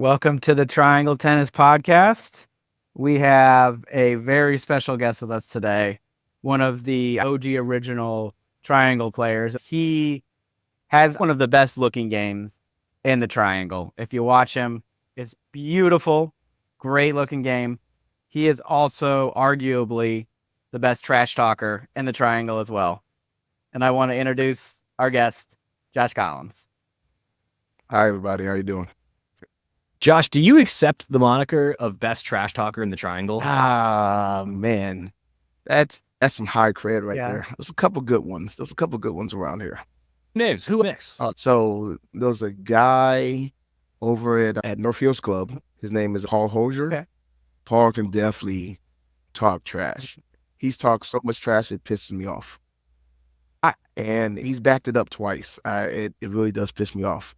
Welcome to the Triangle Tennis Podcast. We have a very special guest with us today, one of the OG original Triangle players. He has one of the best looking games in the Triangle. If you watch him, it's beautiful, great looking game. He is also arguably the best trash talker in the Triangle as well. And I want to introduce our guest, Josh Collins. Hi, everybody. How you doing? Josh, do you accept the moniker of best trash talker in the Triangle? Man, that's some high cred right Yeah. there. There's a couple good ones. There's a couple good ones around here. Names? Who next? So there's a guy over at Northfields Club. His name is Paul Hosier. Okay. Paul can definitely talk trash. He's talked so much trash it pisses me off. And he's backed it up twice. It really does piss me off.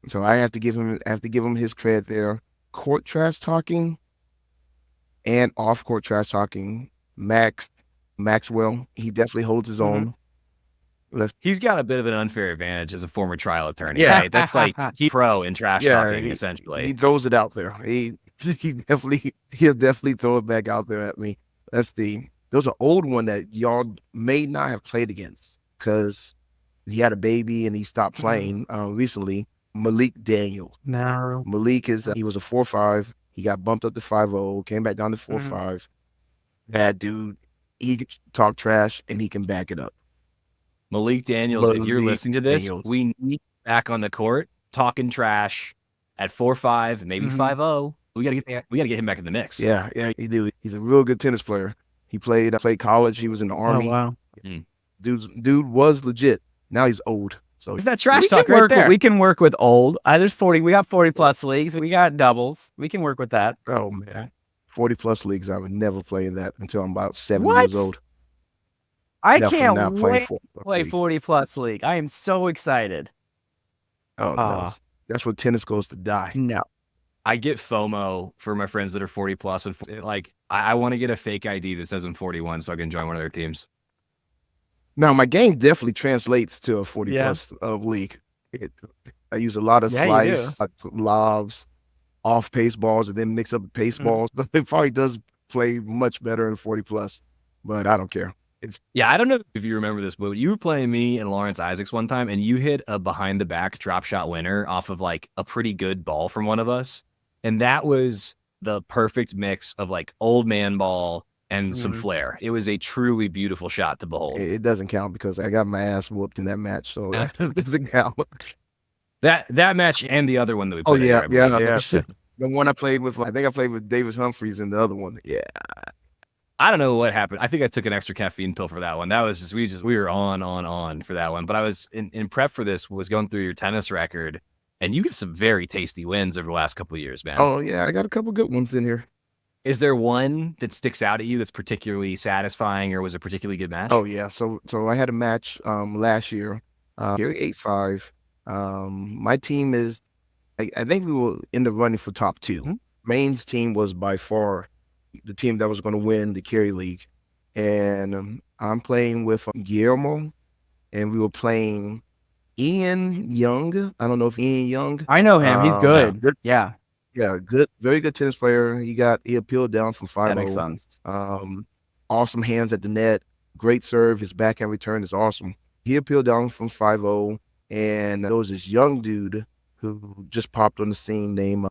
So I have to give him his credit there. Court trash talking and off court trash talking. Maxwell, he definitely holds his own. He's got a bit of an unfair advantage as a former trial attorney. Yeah. Right? That's like he's pro in trash talking, he essentially. throws it out there. He'll definitely throw it back out there at me. Those are old one that y'all may not have played against because he had a baby and he stopped playing recently. Malik Daniel. No. Malik he was a 4-5. He got bumped up to 5-0, came back down to 4-5. That dude, he can talk trash and he can back it up. Malik Daniels, if you're listening to this, Daniels. we need you back on the court talking trash at 4-5, maybe 5-0. We gotta get him back in the mix. Yeah, he do. He's a real good tennis player. He played college. He was in the Army. Oh, wow. Dude was legit. Now he's old. So Is that trash We talk can right work. there? We can work with old. There's 40. We got 40 plus leagues. We got doubles. We can work with that. oh man, 40 plus leagues. I would never play in that until I'm about 7 What? years old. I Definitely can't not playing wait to 40 plus play league. 40 plus league. I am so excited. Oh no, that's where tennis goes to die. No. I get FOMO for my friends that are 40 plus, and like I want to get a fake ID that says I'm 41 so I can join one of their teams. Now my game definitely translates to a 40 Yeah. plus league. I use a lot of Yeah, you slice, lobs, off pace balls, and then mix up pace balls. It probably does play much better in 40 plus, but I don't care. Yeah, I don't know if you remember this, but you were playing me and Lawrence Isaacs one time, and you hit a behind the back drop shot winner off of like a pretty good ball from one of us. And that was the perfect mix of like old man ball and some flair. It was a truly beautiful shot to behold. It doesn't count because I got my ass whooped in that match, so that doesn't count. That match and the other one that we Oh played. yeah, together, I believe. yeah. The one I played with, I think I played with Davis Humphreys, and the other one, yeah. I don't know what happened. I think I took an extra caffeine pill for that one. That was just we were on for that one. But I was in prep for this, was going through your tennis record, and you get some very tasty wins over the last couple of years, man. Oh yeah, I got a couple good ones in here. Is there one that sticks out at you that's particularly satisfying, or was a particularly good match? Oh yeah, so I had a match last year, here 8-5. My team is, I think we will end up running for top 2. Maine's team was by far the team that was going to win the Kerry League, and I'm playing with Guillermo, and we were playing Ian Young. I don't know if Ian Young. I know him. He's good. Yeah. Yeah, good, very good tennis player. He appealed down from 5-0. That makes sense. Awesome hands at the net, great serve. His backhand return is awesome. He appealed down from 5-0, and there was this young dude who just popped on the scene named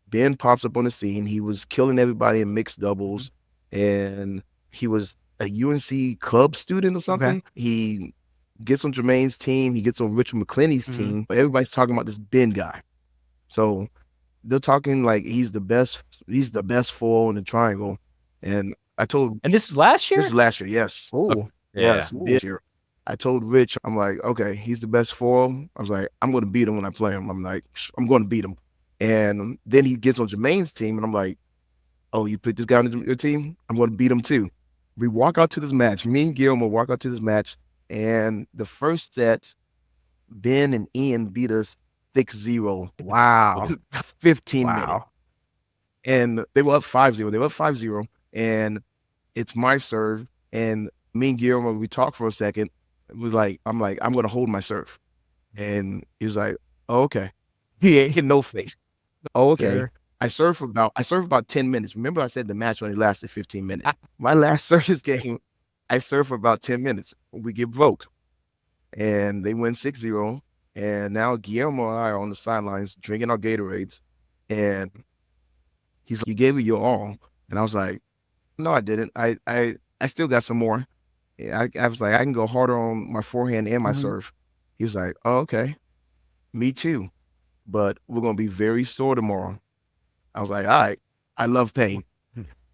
Ben. Pops up on the scene. He was killing everybody in mixed doubles, and he was a UNC club student or something. Okay. He gets on Jermaine's team. He gets on Richard McClenny's team. But everybody's talking about this Ben guy. So they're talking like he's the best foil in the Triangle. And I told, And this was last year? this is last year, yes. Oh, Yes, this year. I told Rich, I'm like, okay, he's the best foil. I was like, I'm going to beat him when I play him. I'm like, I'm going to beat him. And then he gets on Jermaine's team, and I'm like, oh, you put this guy on your team? I'm going to beat him too. We walk out to this match. Me and Guillermo walk out to this match, and the first set, Ben and Ian beat us 6-0. wow. 15 minutes. Wow. And they were up 5-0. They were up 5-0, and it's my serve. And me and Guillermo, we talked for a second. It was like, I'm going to hold my serve. And he was like, oh, okay. He ain't hit no face. Oh, okay. Sure. I served for about 10 minutes. Remember I said the match only lasted 15 minutes. My last service game, I served for about 10 minutes. We get broke. And they win 6-0. And now Guillermo and I are on the sidelines drinking our Gatorades. And he's like, "You gave it your all." And I was like, "No, I didn't. I still got some more." Yeah, I was like, "I can go harder on my forehand and my Mhm. serve." He was like, "Oh, okay. Me too. But we're going to be very sore tomorrow." I was like, "All right. I love pain."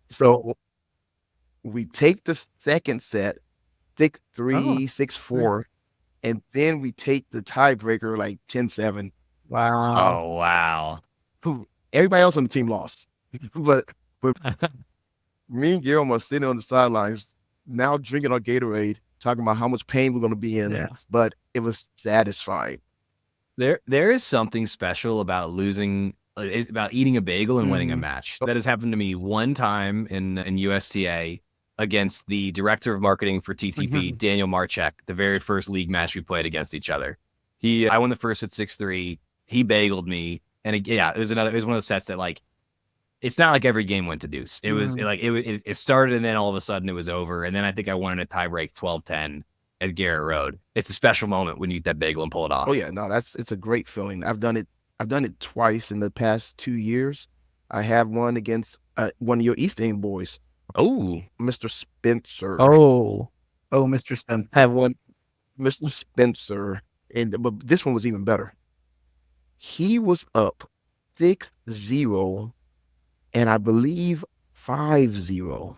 So we take the second set, 6-3, 6-4, and then we take the tiebreaker like 10-7. Wow. Oh, wow. Everybody else on the team lost. but me and Guillermo are sitting on the sidelines, now drinking our Gatorade, talking about how much pain we're going to be in. Yes. But it was satisfying. There is something special about losing, it's about eating a bagel and winning a Mhm. match. That has happened to me one time in USTA against the director of marketing for TTP, Mhm. Daniel Marchek, the very first league match we played against each other. I won the first at 6-3. He bageled me, and it was one of those sets that, like, it's not like every game went to deuce. It was Mhm. it started, and then all of a sudden it was over, and then I think I won in a tiebreak 12-10 at Garrett Road. It's a special moment when you eat that bagel and pull it off. Oh yeah, no, it's a great feeling. I've done it twice in the past 2 years. I have one against one of your East End boys, Oh, Mr. Spencer. Oh, Mr. Spence. I have one, Mr. Spencer, but this one was even better. He was up 6-0, and I believe 5-0.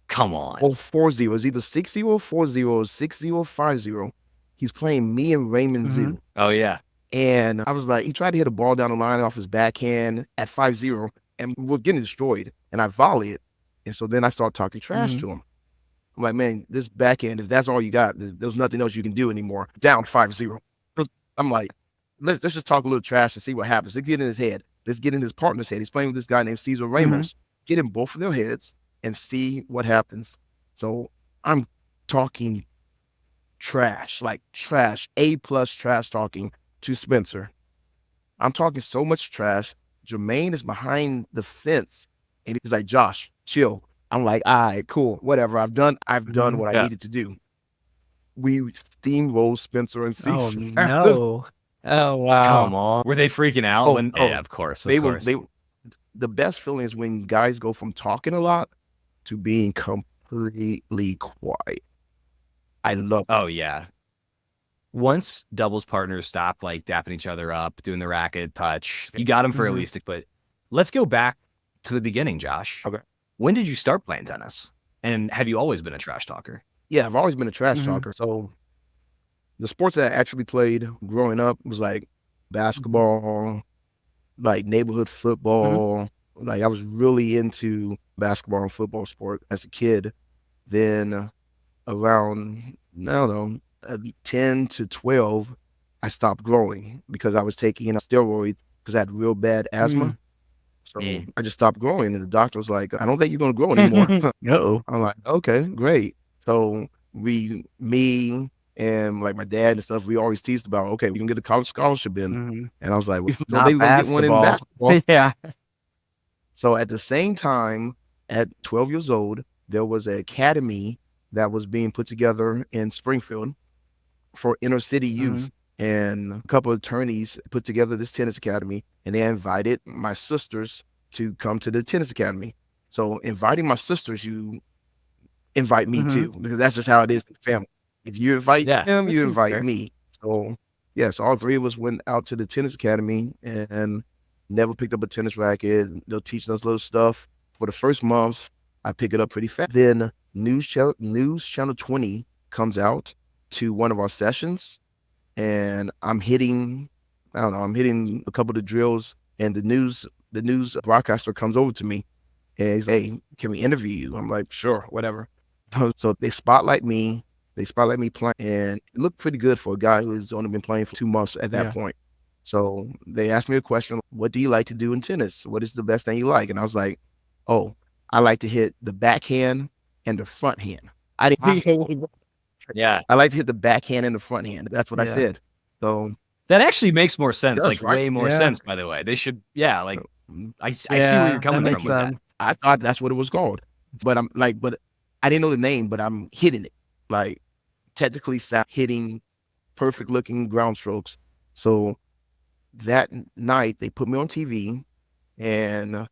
come on. Or 4-0. It's either 6-0, 4-0, 6-0, 5-0. He's playing me and Raymond Mhm. Zoo. Oh, yeah. And I was like, he tried to hit a ball down the line off his backhand at 5-0, and we're getting destroyed. And I volley it. And so then I start talking trash Mhm. to him. I'm like, "Man, this backhand, if that's all you got, there's nothing else you can do anymore. Down 5-0. I'm like, let's just talk a little trash and see what happens. Let's get in his head. Let's get in his partner's head. He's playing with this guy named Cesar Ramos. Get in both of their heads and see what happens." So I'm talking trash, like trash, A+ trash talking to Spencer. I'm talking so much trash. Jermaine is behind the fence, and he's like, "Josh, chill." I'm like, "All right, cool, whatever. I've done Mhm. what I Yeah. needed to do." We steamrolled Spencer and Oh, Cesar. no. Oh, wow. Come on. Were they freaking out? Oh, Yeah, of course. Of They course. the best feeling is when guys go from talking a lot to being completely quiet. I love it. Oh, yeah. Once doubles partners stop, like, dapping each other up, doing the racket touch, you got them for at Mhm. least, but let's go back to the beginning, Josh. Okay. When did you start playing tennis? And have you always been a trash talker? Yeah, I've always been a trash Mhm. talker. So the sports that I actually played growing up was like basketball, like neighborhood football. Like I was really into basketball and football sport as a kid. Then around, I don't know, 10 to 12, I stopped growing because I was taking a steroid because I had real bad asthma. So Mm. I just stopped growing, and the doctor was like, "I don't think you're going to grow anymore." Uh-oh. I'm like, "Okay, great." So me and like my dad and stuff, we always teased about, "Okay, we can get a college scholarship in." Mhm. And I was like, "So Not they gonna get one in basketball. basketball?" Yeah. So at the same time, at 12 years old, there was an academy that was being put together in Springfield for inner city youth. And a couple of attorneys put together this tennis academy, and they invited my sisters to come to the tennis academy. So inviting my sisters, you invite me Mhm. too, because that's just how it is in the family. If you invite Yeah, them, that you seems invite fair. me. So yes, all three of us went out to the tennis academy and never picked up a tennis racket. They'll teach us little stuff. For the first month, I pick it up pretty fast. Then News Channel 20 comes out to one of our sessions, and I'm hitting a couple of the drills, and the news broadcaster comes over to me and he's like, "Hey, can we interview you?" I'm like, "Sure, whatever." So they spotlight me. They spotlight me playing, and it looked pretty good for a guy who's only been playing for 2 months at that Yeah. point. So they asked me a question: "What do you like to do in tennis? What is the best thing you like?" And I was like, "Oh, I like to hit the backhand and the front hand." I didn't. Yeah. I like to hit the backhand and the front hand. That's what I Yeah. said. So That actually makes more sense, does, like, right? way more Yeah. sense, by the way. They should, yeah, like, I see where you're coming that from makes with that. sense. I thought that's what it was called, but but I didn't know the name, but I'm hitting it. Like technically hitting perfect looking ground strokes. So that night they put me on TV, and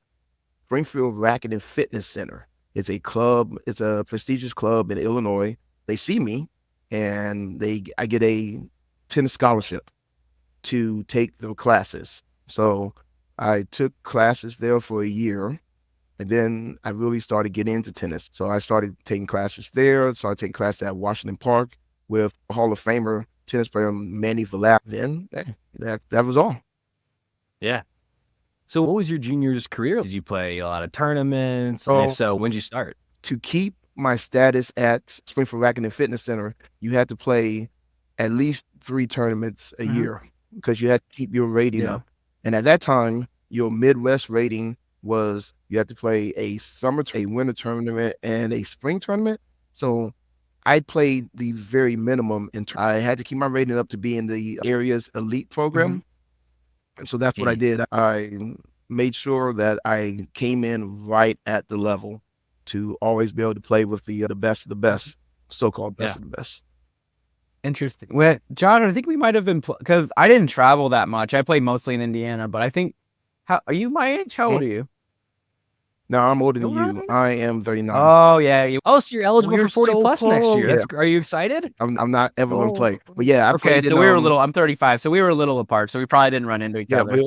Springfield Racket and Fitness Center. It's a club. It's a prestigious club in Illinois. They see me, and I get a tennis scholarship to take the classes. So I took classes there for a year, and then I really started getting into tennis. So I started taking classes there. Started taking classes at Washington Park with Hall of Famer tennis player Manny Velap. Then that was all. Yeah. So what was your junior's career? Did you play a lot of tournaments? And if so, when did you start? To keep my status at Springfield Racket and Fitness Center, you had to play at least 3 tournaments a year because you had to keep your rating up. And at that time, your Midwest rating was you had to play a winter tournament, and a spring tournament. So I played the very minimum. I had to keep my rating up to be in the area's elite program. And so that's what I did. I made sure that I came in right at the level to always be able to play with the best of the best, so-called best of the best. Interesting. Well, John, I think we might have been because I didn't travel that much. I played mostly in Indiana, but I think are you my age? How old are you? No, I'm older than You're you. right. I am 39. Oh yeah. Oh, so you're eligible You're for 40 so plus next year. close. Are you excited? I'm not ever going to play. But yeah, I Okay, played so in, we were a little. I'm 35, so we were a little apart. So we probably didn't run into each other.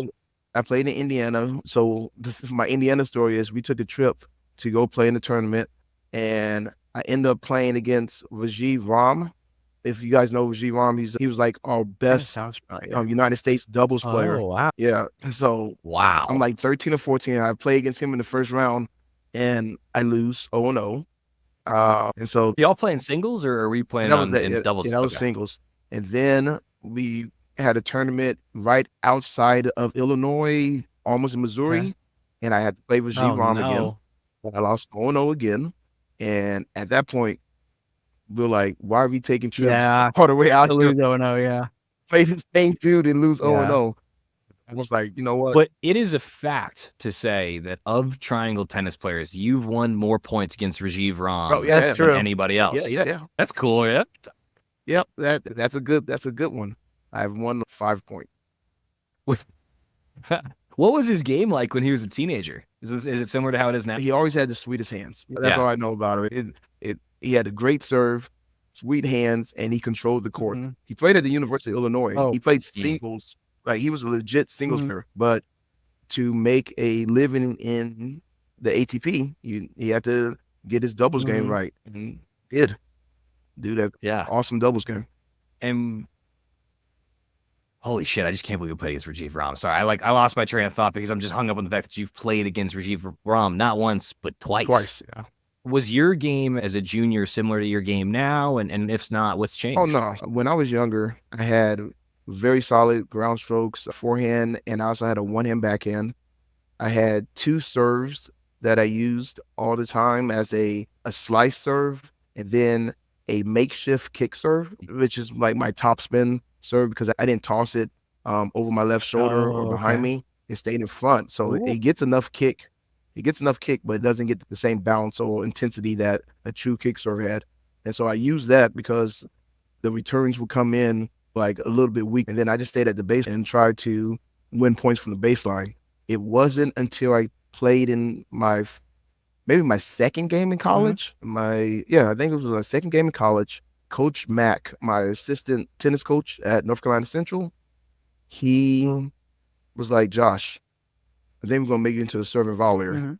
I played in Indiana. So my Indiana story is we took a trip to go play in the tournament, and I ended up playing against Rajiv Ram. If you guys know Rajiv Ram, he was like our best United States doubles player. Oh wow! Yeah. So I'm like 13 or 14. I play against him in the first round, and I lose 0-0. And so y'all playing singles, or are we playing in doubles? Yeah, that was singles. And then we had a tournament right outside of Illinois, almost in Missouri, and I had to play with G-Rom again. I lost 0-0 again. And at that point, we're like, why are we taking trips all the way out to here? lose 0-0, yeah. Play the same dude and lose 0-0. I was like, you know what? But it is a fact to say that of triangle tennis players, you've won more points against Rajiv Ram than anybody else. Yeah. That's cool, yeah? Yep, that's a good one. I've won 5 points. What was his game like when he was a teenager? Is it similar to how it is now? He always had the sweetest hands. That's all I know about him. He had a great serve, sweet hands, and he controlled the court. He played at the University of Illinois. He played singles. Like, he was a legit singles player. But to make a living in the ATP, he had to get his doubles game right. And he did do that awesome doubles game. And holy shit, I just can't believe you played against Rajiv Ram. Sorry, I lost my train of thought because I'm just hung up on the fact that you've played against Rajiv Ram not once, but twice. Twice, yeah. Was your game as a junior similar to your game now? And if not, what's changed? Oh, no. When I was younger, I had very solid ground strokes, forehand, and I also had a one-hand backhand. I had 2 serves that I used all the time as a slice serve, and then a makeshift kick serve, which is like my top spin serve because I didn't toss it over my left shoulder or behind me. It stayed in front. So it gets enough kick. It gets enough kick, but it doesn't get the same bounce or intensity that a true kick serve had. And so I used that because the returns would come in like a little bit weak. And then I just stayed at the base and tried to win points from the baseline. It wasn't until I played in maybe my second game in college. I think it was my second game in college. Coach Mack, my assistant tennis coach at North Carolina Central, he was like, Josh, I think we're going to make you into a serving volleyer.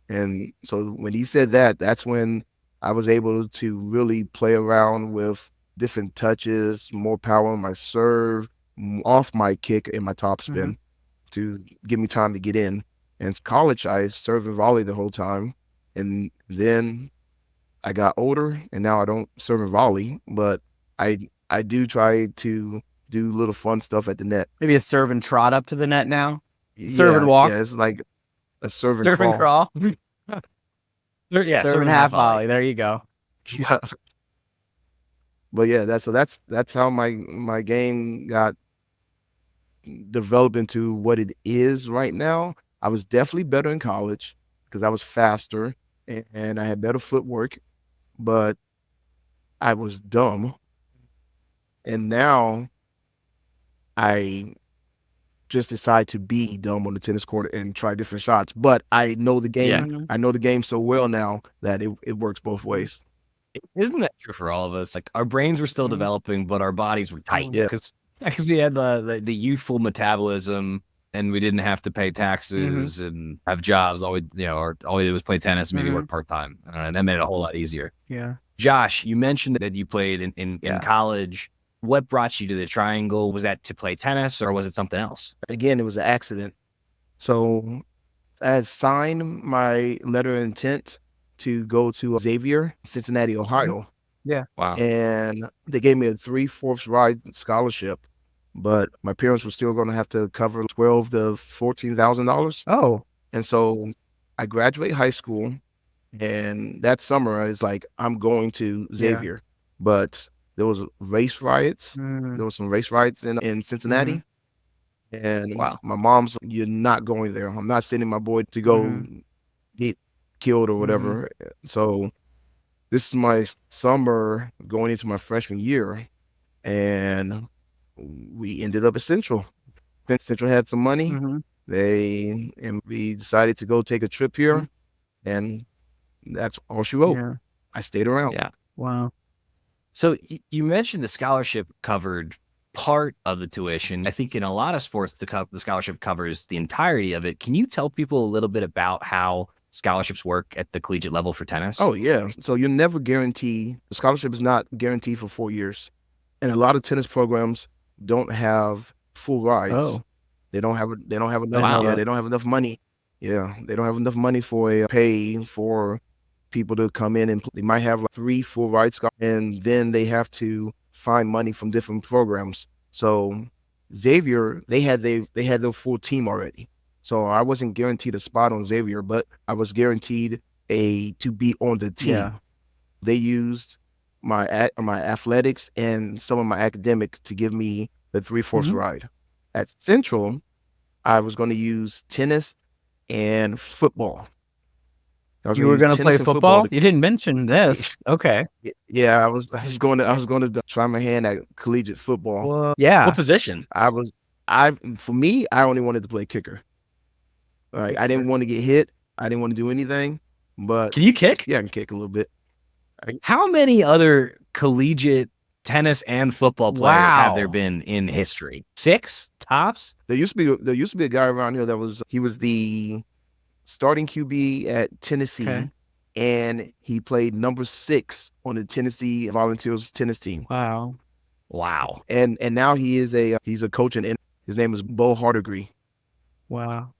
And so when he said that, that's when I was able to really play around with different touches, more power on my serve, off my kick and my top spin to give me time to get in. And college, I served and volley the whole time. And then I got older, and now I don't serve and volley, but I do try to do little fun stuff at the net. Maybe a serve and trot up to the net now? Serve and walk? Yeah, it's like a serve and serve and crawl. Serve and half volley. There you go. Yeah. But yeah, that's how my game got developed into what it is right now. I was definitely better in college because I was faster and I had better footwork, but I was dumb. And now I just decide to be dumb on the tennis court and try different shots. But I know the game. Mhm. I know the game so well now that it works both ways. Isn't that true for all of us? Like our brains were still Mhm. developing, but our bodies were tight Yeah. because we had the youthful metabolism and we didn't have to pay taxes and have jobs. All we did was play tennis, maybe work part time. That made it a whole lot easier. Yeah. Josh, you mentioned that you played in Yeah. college. What brought you to the Triangle? Was that to play tennis or was it something else? Again, it was an accident. So I had signed my letter of intent to go to Xavier, Cincinnati, Ohio. Wow. And they gave me a 3/4 ride scholarship, but my parents were still going to have to cover $12,000 to $14,000. Oh. And so I graduate high school, and that summer I was like, I'm going to Xavier. But there was race riots. There was some race riots in Cincinnati. And Wow. my mom's, you're not going there. I'm not sending my boy to go get killed or whatever. So this is my summer going into my freshman year, and we ended up at Central. Then Central had some money. And we decided to go take a trip here, and that's all she wrote. Yeah. I stayed around. Yeah. Wow. So you mentioned the scholarship covered part of the tuition. I think in a lot of sports, the scholarship covers the entirety of it. Can you tell people a little bit about how scholarships work at the collegiate level for tennis? Oh, yeah. So you're never guaranteed. The scholarship is not guaranteed for 4 years. And a lot of tennis programs don't have full rides. Oh. They don't have enough. Wow. Yeah, they don't have enough money. Yeah, they don't have enough money for a pay for people to come in and they might have like 3 full rides, and then they have to find money from different programs. So Xavier, they had their full team already. So I wasn't guaranteed a spot on Xavier, but I was guaranteed to be on the team. Yeah. They used my athletics and some of my academic to give me the 3/4 ride. At Central, I was going to use tennis and football. You were going to play football? You didn't mention this. Okay. Yeah, I was going to try my hand at collegiate football. Well, yeah. What position? For me, I only wanted to play kicker. Like I didn't want to get hit. I didn't want to do anything. But Can you kick? yeah, I can kick a little bit. How many other collegiate tennis and football players have there Wow. been in history? 6 tops? There used to be a guy around here he was the starting QB at Tennessee, Okay. and he played number 6 on the Tennessee Volunteers tennis team. Wow. Wow. And now he's a coach, and his name is Bo Hardegree. Wow.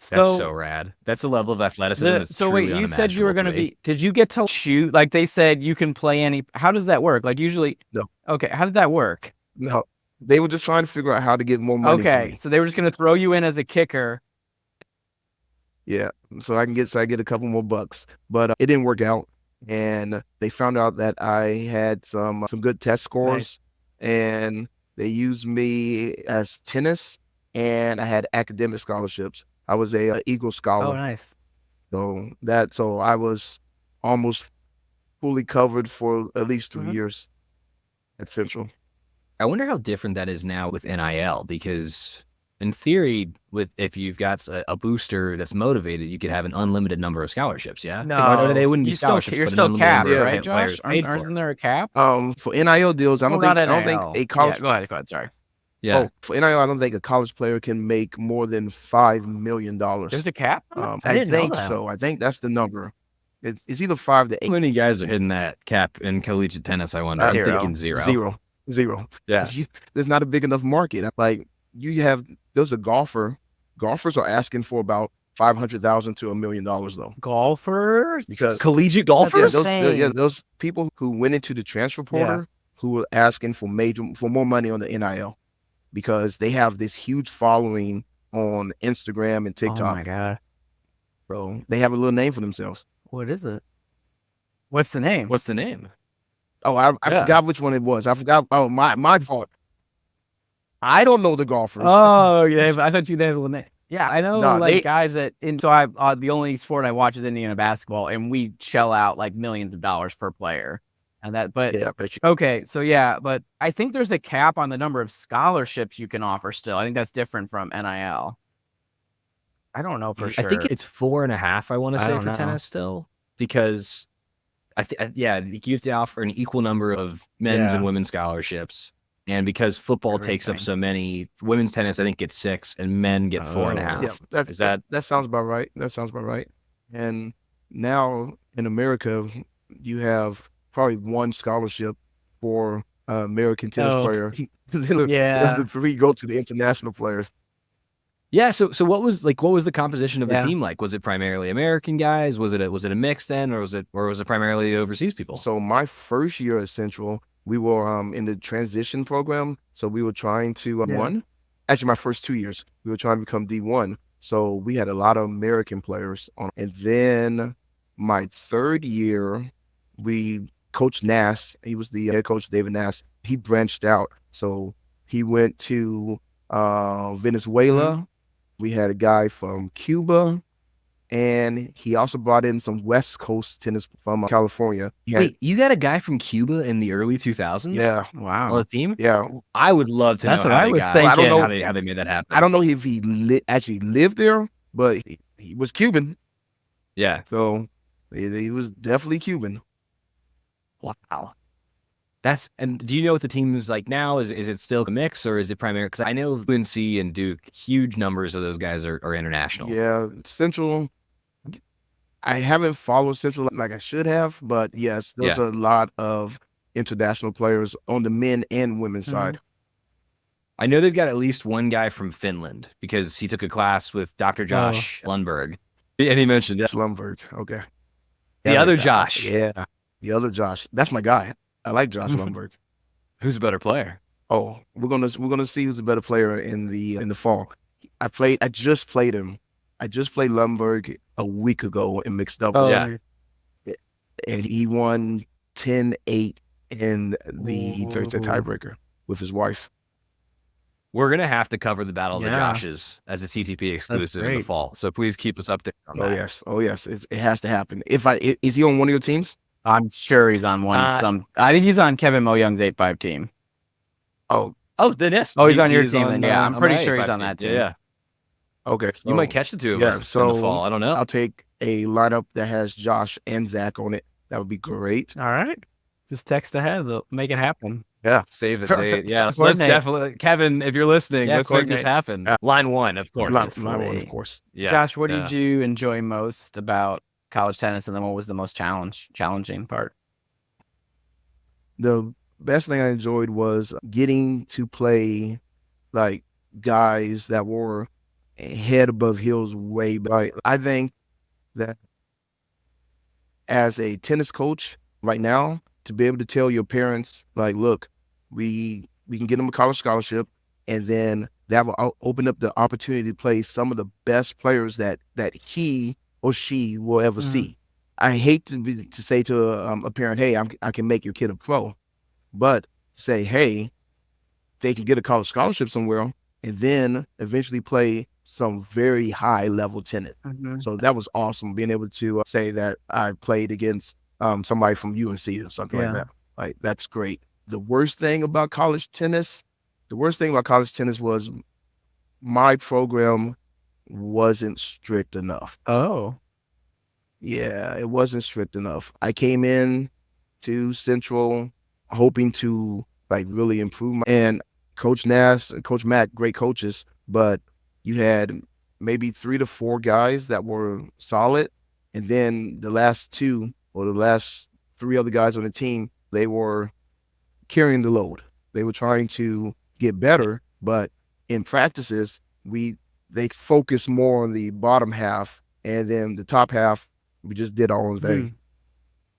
That's so rad. That's a level of athleticism that's So wait, truly you said you were going to unimaginable be, did you get to shoot? Like they said you can play any, how does that work? Like usually, No. Okay. How did that work? No, they were just trying to figure out how to get more money. For Okay. me. So they were just going to throw you in as a kicker. Yeah, so I get a couple more bucks, but it didn't work out, and they found out that I had some good test scores, and they used me as tennis, and I had academic scholarships. I was a Eagle Scholar. Oh, nice. So I was almost fully covered for at least 3 years at Central. I wonder how different that is now with NIL, because in theory, if you've got a booster that's motivated, you could have an unlimited number of scholarships. Yeah, No, they wouldn't be you're still scholarships. you're but an still unlimited capped, number of right, Josh? players paid for Aren't there a cap? For NIL deals, I don't think a college. Yeah, go ahead. Sorry. Yeah. Oh, for NIL, I don't think a college player can make more than $5 million. There's a cap? I didn't know think that. so. I think that's the number. It's either 5 to 8. How many guys are hitting that cap in collegiate tennis? I wonder. I'm Zero. thinking zero. Zero. Yeah. There's not a big enough market. Like there's a golfer. Golfers are asking for about $500,000 to $1 million though. Golfers? Because Collegiate yeah, golfers? those people who went into the transfer portal who were asking for more money on the NIL because they have this huge following on Instagram and TikTok. Oh my God. So they have a little name for themselves. What is it? What's the name? What's the name? Oh, I forgot which one it was. I forgot. Oh, my fault. I don't know the golfers. Oh, yeah. I thought they had a little name. Yeah, I know Nah, like they- guys that so I the only sport I watch is Indiana basketball, and we shell out like millions of dollars per player. And that, but Yeah, I bet you. okay, so yeah, but I think there's a cap on the number of scholarships you can offer still. I think that's different from NIL. I don't know for I sure. think it's 4.5. I want to I say don't for know. tennis still, because you have to offer an equal number of men's and women's scholarships, and because football takes up Everything. so many, women's tennis I think gets 6, and men get 4.5. Yeah, Is that that sounds about right. That sounds about right. And now in America, you have probably one scholarship for American tennis Oh, player. The yeah. other 3 go to the international players. Yeah, so what was the composition of the Yeah. team like? Was it primarily American guys? Was it a mix then, or was it primarily overseas people? So my first year at Central, we were in the transition program. So we were trying to one. Actually, my first 2 years, we were trying to become D1. So we had a lot of American players on. And then my third year, Coach Nass, he was the head coach, David Nass. He branched out. So he went to Venezuela. We had a guy from Cuba. And he also brought in some West Coast tennis from California. Wait, you got a guy from Cuba in the early 2000s? Yeah, On Wow. the team? yeah. I would love to That's know what how I they would got. think. I don't know how they made that happen. I don't know if he actually lived there, but he was Cuban. Yeah. So he was definitely Cuban. Wow. And do you know what the team is like now? Is it still a mix, or is it primary? Because I know UNC and Duke, huge numbers of those guys are international. Yeah, Central. I haven't followed Central like I should have, but yes, there's a lot of international players on the men and women's side. I know they've got at least one guy from Finland because he took a class with Dr. Josh Lundberg. And he mentioned Lumberg. Okay. the other Josh. Yeah. The other Josh. That's my guy. I like Josh Lumberg. Who's a better player? Oh, we're gonna see who's a better player in the fall. I just played him. I just played Lumberg a week ago in mixed doubles. Yeah. And he won 10-8 in the Thursday tiebreaker with his wife. We're going to have to cover the Battle of the Yeah. Joshes as a TTP exclusive in the great. fall. So please keep us updated on that. Oh yes. It has to happen. Is he on one of your teams? I'm sure he's on one. I think he's on Kevin Mo Young's 8-5 team. Oh, Then yes. Oh, he's on your team then. Yeah, I'm pretty sure he's on that team. Yeah. okay. You might catch the two of us in the fall. I don't know. I'll take a lineup that has Josh and Zach on it. That would be great. All right. Just text ahead. They'll make it happen. Yeah. Save the date. Yeah. Let's Coordinate. definitely, Kevin, if you're listening, Yeah, let's make this coordinate. happen. Yeah. Line 1, of course. Line one, of course. Yeah. Josh, what Yeah. did you enjoy most about college tennis, and then what was the most challenging part? The best thing I enjoyed was getting to play like guys that were head above heels way back. I think that as a tennis coach right now, to be able to tell your parents, like, look, we can get them a college scholarship, and then that will open up the opportunity to play some of the best players that he or she will ever see. I hate to say to a parent, hey, I can make your kid a pro, but say, hey, they can get a college scholarship somewhere and then eventually play some very high level tennis. So that was awesome, being able to say that I played against somebody from UNC or something like that. Like, that's great. The worst thing about college tennis was my program wasn't strict enough. Oh. Yeah, it wasn't strict enough. I came in to Central hoping to like really improve and Coach Nass and Coach Matt, great coaches, but you had maybe 3 to 4 guys that were solid, and then the last 2 or the last 3 other guys on the team, they were carrying the load. They were trying to get better, but in practices, they focused more on the bottom half, and then the top half, we just did our own thing.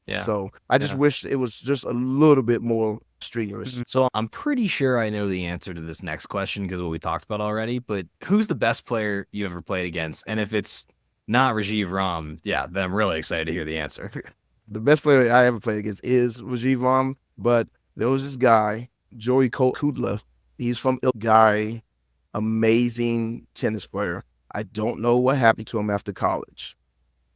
Yeah. So I just wish it was just a little bit more strenuous. So I'm pretty sure I know the answer to this next question because of what we talked about already, but who's the best player you ever played against? And if it's not Rajiv Ram, then I'm really excited to hear the answer. The best player I ever played against is Rajiv Ram, but there was this guy, Joey Kudla. He's from Guy, amazing tennis player. I don't know what happened to him after college.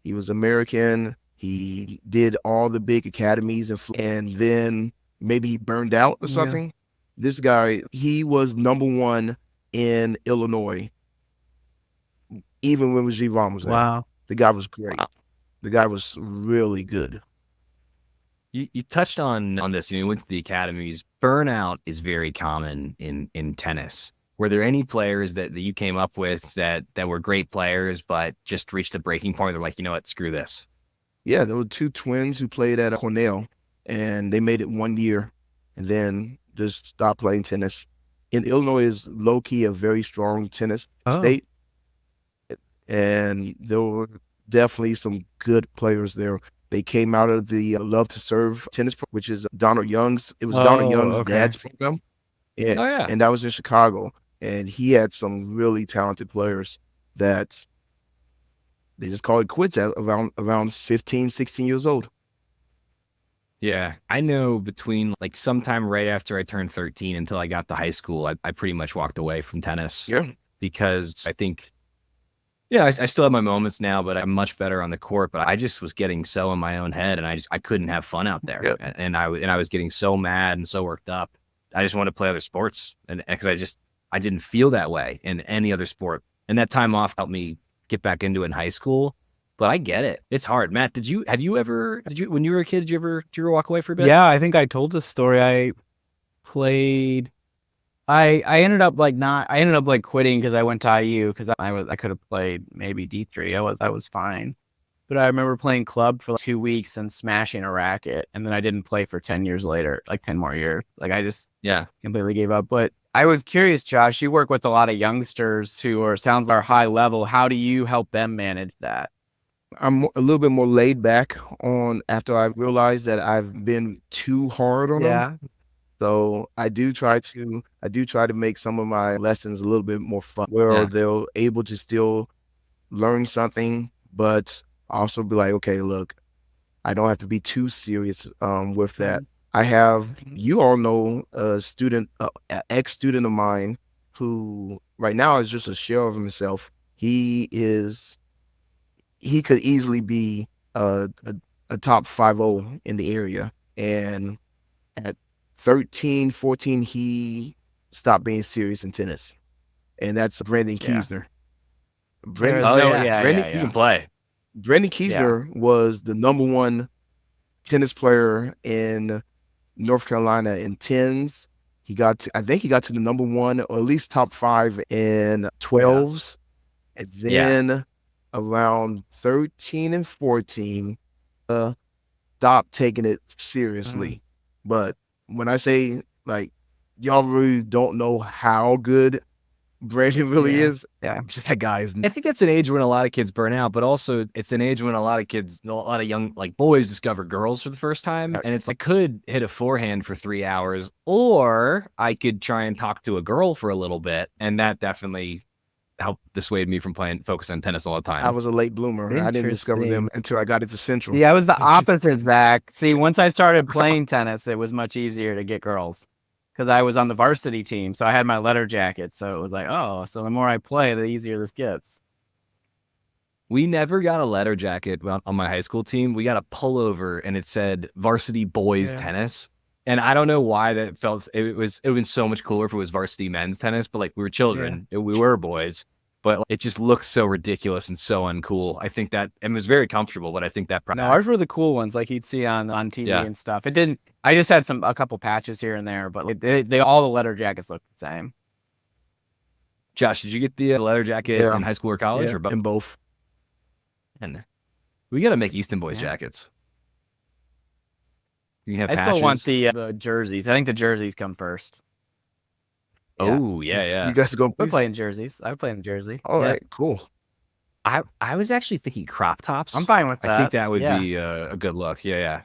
He was American. He did all the big academies and then maybe he burned out or Yeah. something. This guy, he was number one in Illinois, even when Vaughn was there. Wow. The guy was great. The guy was really good. You touched on this. You went to the academies. Burnout is very common in tennis. Were there any players that you came up with that were great players, but just reached a breaking point? They're like, you know what, screw this. Yeah, there were two twins who played at Cornell, and they made it 1 year, and then just stopped playing tennis. And Illinois is low key a very strong tennis state, and there were definitely some good players there. They came out of the Love to Serve tennis, which is Donald Young's. It was Donald Young's dad's program, and that was in Chicago. And he had some really talented players that they just called it quits at around 15, 16 years old. Yeah, I know between like sometime right after I turned 13 until I got to high school, I pretty much walked away from tennis. Yeah. Because I think, I still have my moments now, but I'm much better on the court. But I just was getting so in my own head, and I couldn't have fun out there. Yeah. And I was getting so mad and so worked up. I just wanted to play other sports, and because I didn't feel that way in any other sport. And that time off helped me get back into it in high school. But I get it. It's hard. Matt, when you were a kid, did you ever walk away for a bit? Yeah, I think I told this story. I played. I ended up quitting because I went to IU because I could have played maybe D3. I was fine. But I remember playing club for like 2 weeks and smashing a racket, and then I didn't play for 10 years later, like 10 more years. Like I just completely gave up. But I was curious, Josh, you work with a lot of youngsters who are high level. How do you help them manage that? I'm a little bit more laid back after I realized that I've been too hard on them. So I do try to make some of my lessons a little bit more fun, where they're able to still learn something, but also be like, okay, look, I don't have to be too serious with that. You all know a student, an ex-student of mine who right now is just a shell of himself. He could easily be a top 5-0 in the area. And at 13, 14, he stopped being serious in tennis. And that's Brandon Kiesner. You can play. Brandon Kiesner was the number one tennis player in North Carolina in tens. I think he got to the number one, or at least top 5 in 12s. And then around 13 and 14, stopped taking it seriously. But when I say, like, y'all really don't know how good Brandon really is. Yeah. Just that guy is. I think that's an age when a lot of kids burn out, but also it's an age when a lot of young like boys discover girls for the first time. And it's like, I could hit a forehand for 3 hours, or I could try and talk to a girl for a little bit. And that definitely helped dissuade me from focus on tennis all the time. I was a late bloomer. I didn't discover them until I got into Central. Yeah, I was the opposite, Zach. See, once I started playing tennis, it was much easier to get girls because I was on the varsity team. So I had my letter jacket. So it was like, so the more I play, the easier this gets. We never got a letter jacket on my high school team. We got a pullover and it said varsity boys tennis. And I don't know why that felt, it would have been so much cooler if it was varsity men's tennis, but like we were children, we were boys, but it just looked so ridiculous and so uncool. I think that, and it was very comfortable, but I think that No, ours were the cool ones like you'd see on TV and stuff. It didn't, I just had a couple patches here and there, but all the letter jackets looked the same. Josh, did you get the leather jacket in high school or college or both? In both. And we got to make Easton boys jackets. You have I still want the jerseys. I think the jerseys come first. Oh, yeah. You guys are going to play in jerseys. I would play in jersey. All right, cool. I was actually thinking crop tops. I'm fine with that. I think that would be a good look. Yeah.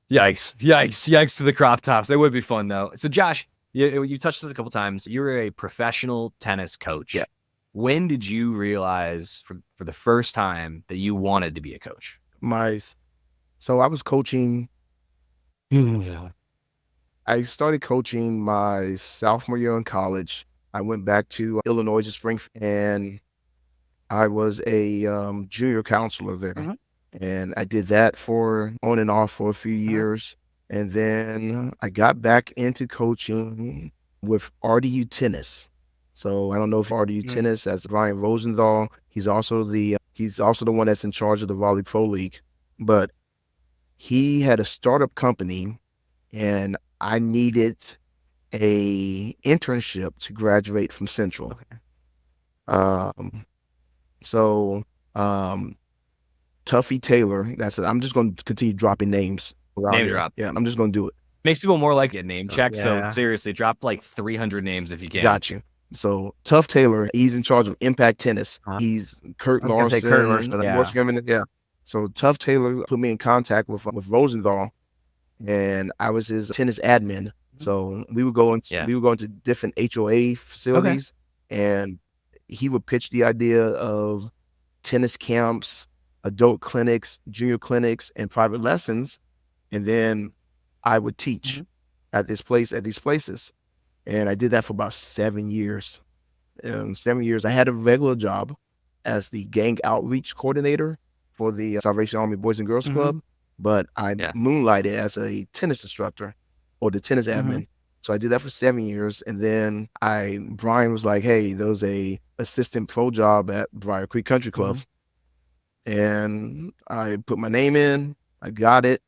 Yikes to the crop tops. It would be fun, though. So, Josh, you touched this a couple times. You were a professional tennis coach. Yeah. When did you realize for the first time that you wanted to be a coach? So I was coaching. I started coaching my sophomore year in college. I went back to Illinois to Springfield, and I was a junior counselor there, Mhm. and I did that for on and off for a few years. And then I got back into coaching with RDU tennis. So I don't know if RDU tennis, that's Ryan Rosenthal. He's also the one that's in charge of the Raleigh Pro League. But he had a startup company, and I needed a internship to graduate from Central. Okay. Um, so Tuffy Taylor, I'm just going to continue dropping names around Name here. drop. Yeah, I'm just going to do it. Makes people more like it name check. So Yeah. seriously, drop like 300 names if you can. Got you. So Tuff Taylor, he's in charge of Impact Tennis. He's Kurt I was gonna say Larson. Kurt Larson, yeah. Yeah. So Tuff Taylor put me in contact with Rosenthal, and I was his tennis admin. So we would go into different HOA facilities, and he would pitch the idea of tennis camps, adult clinics, junior clinics, and private lessons, and then I would teach at these places. And I did that for about 7 years. 7 years. I had a regular job as the gang outreach coordinator for the Salvation Army Boys and Girls Club, but I moonlighted as a tennis instructor or the tennis admin. So I did that for 7 years, and then Brian was like, "Hey, there was a assistant pro job at Briar Creek Country Club," and I put my name in. I got it,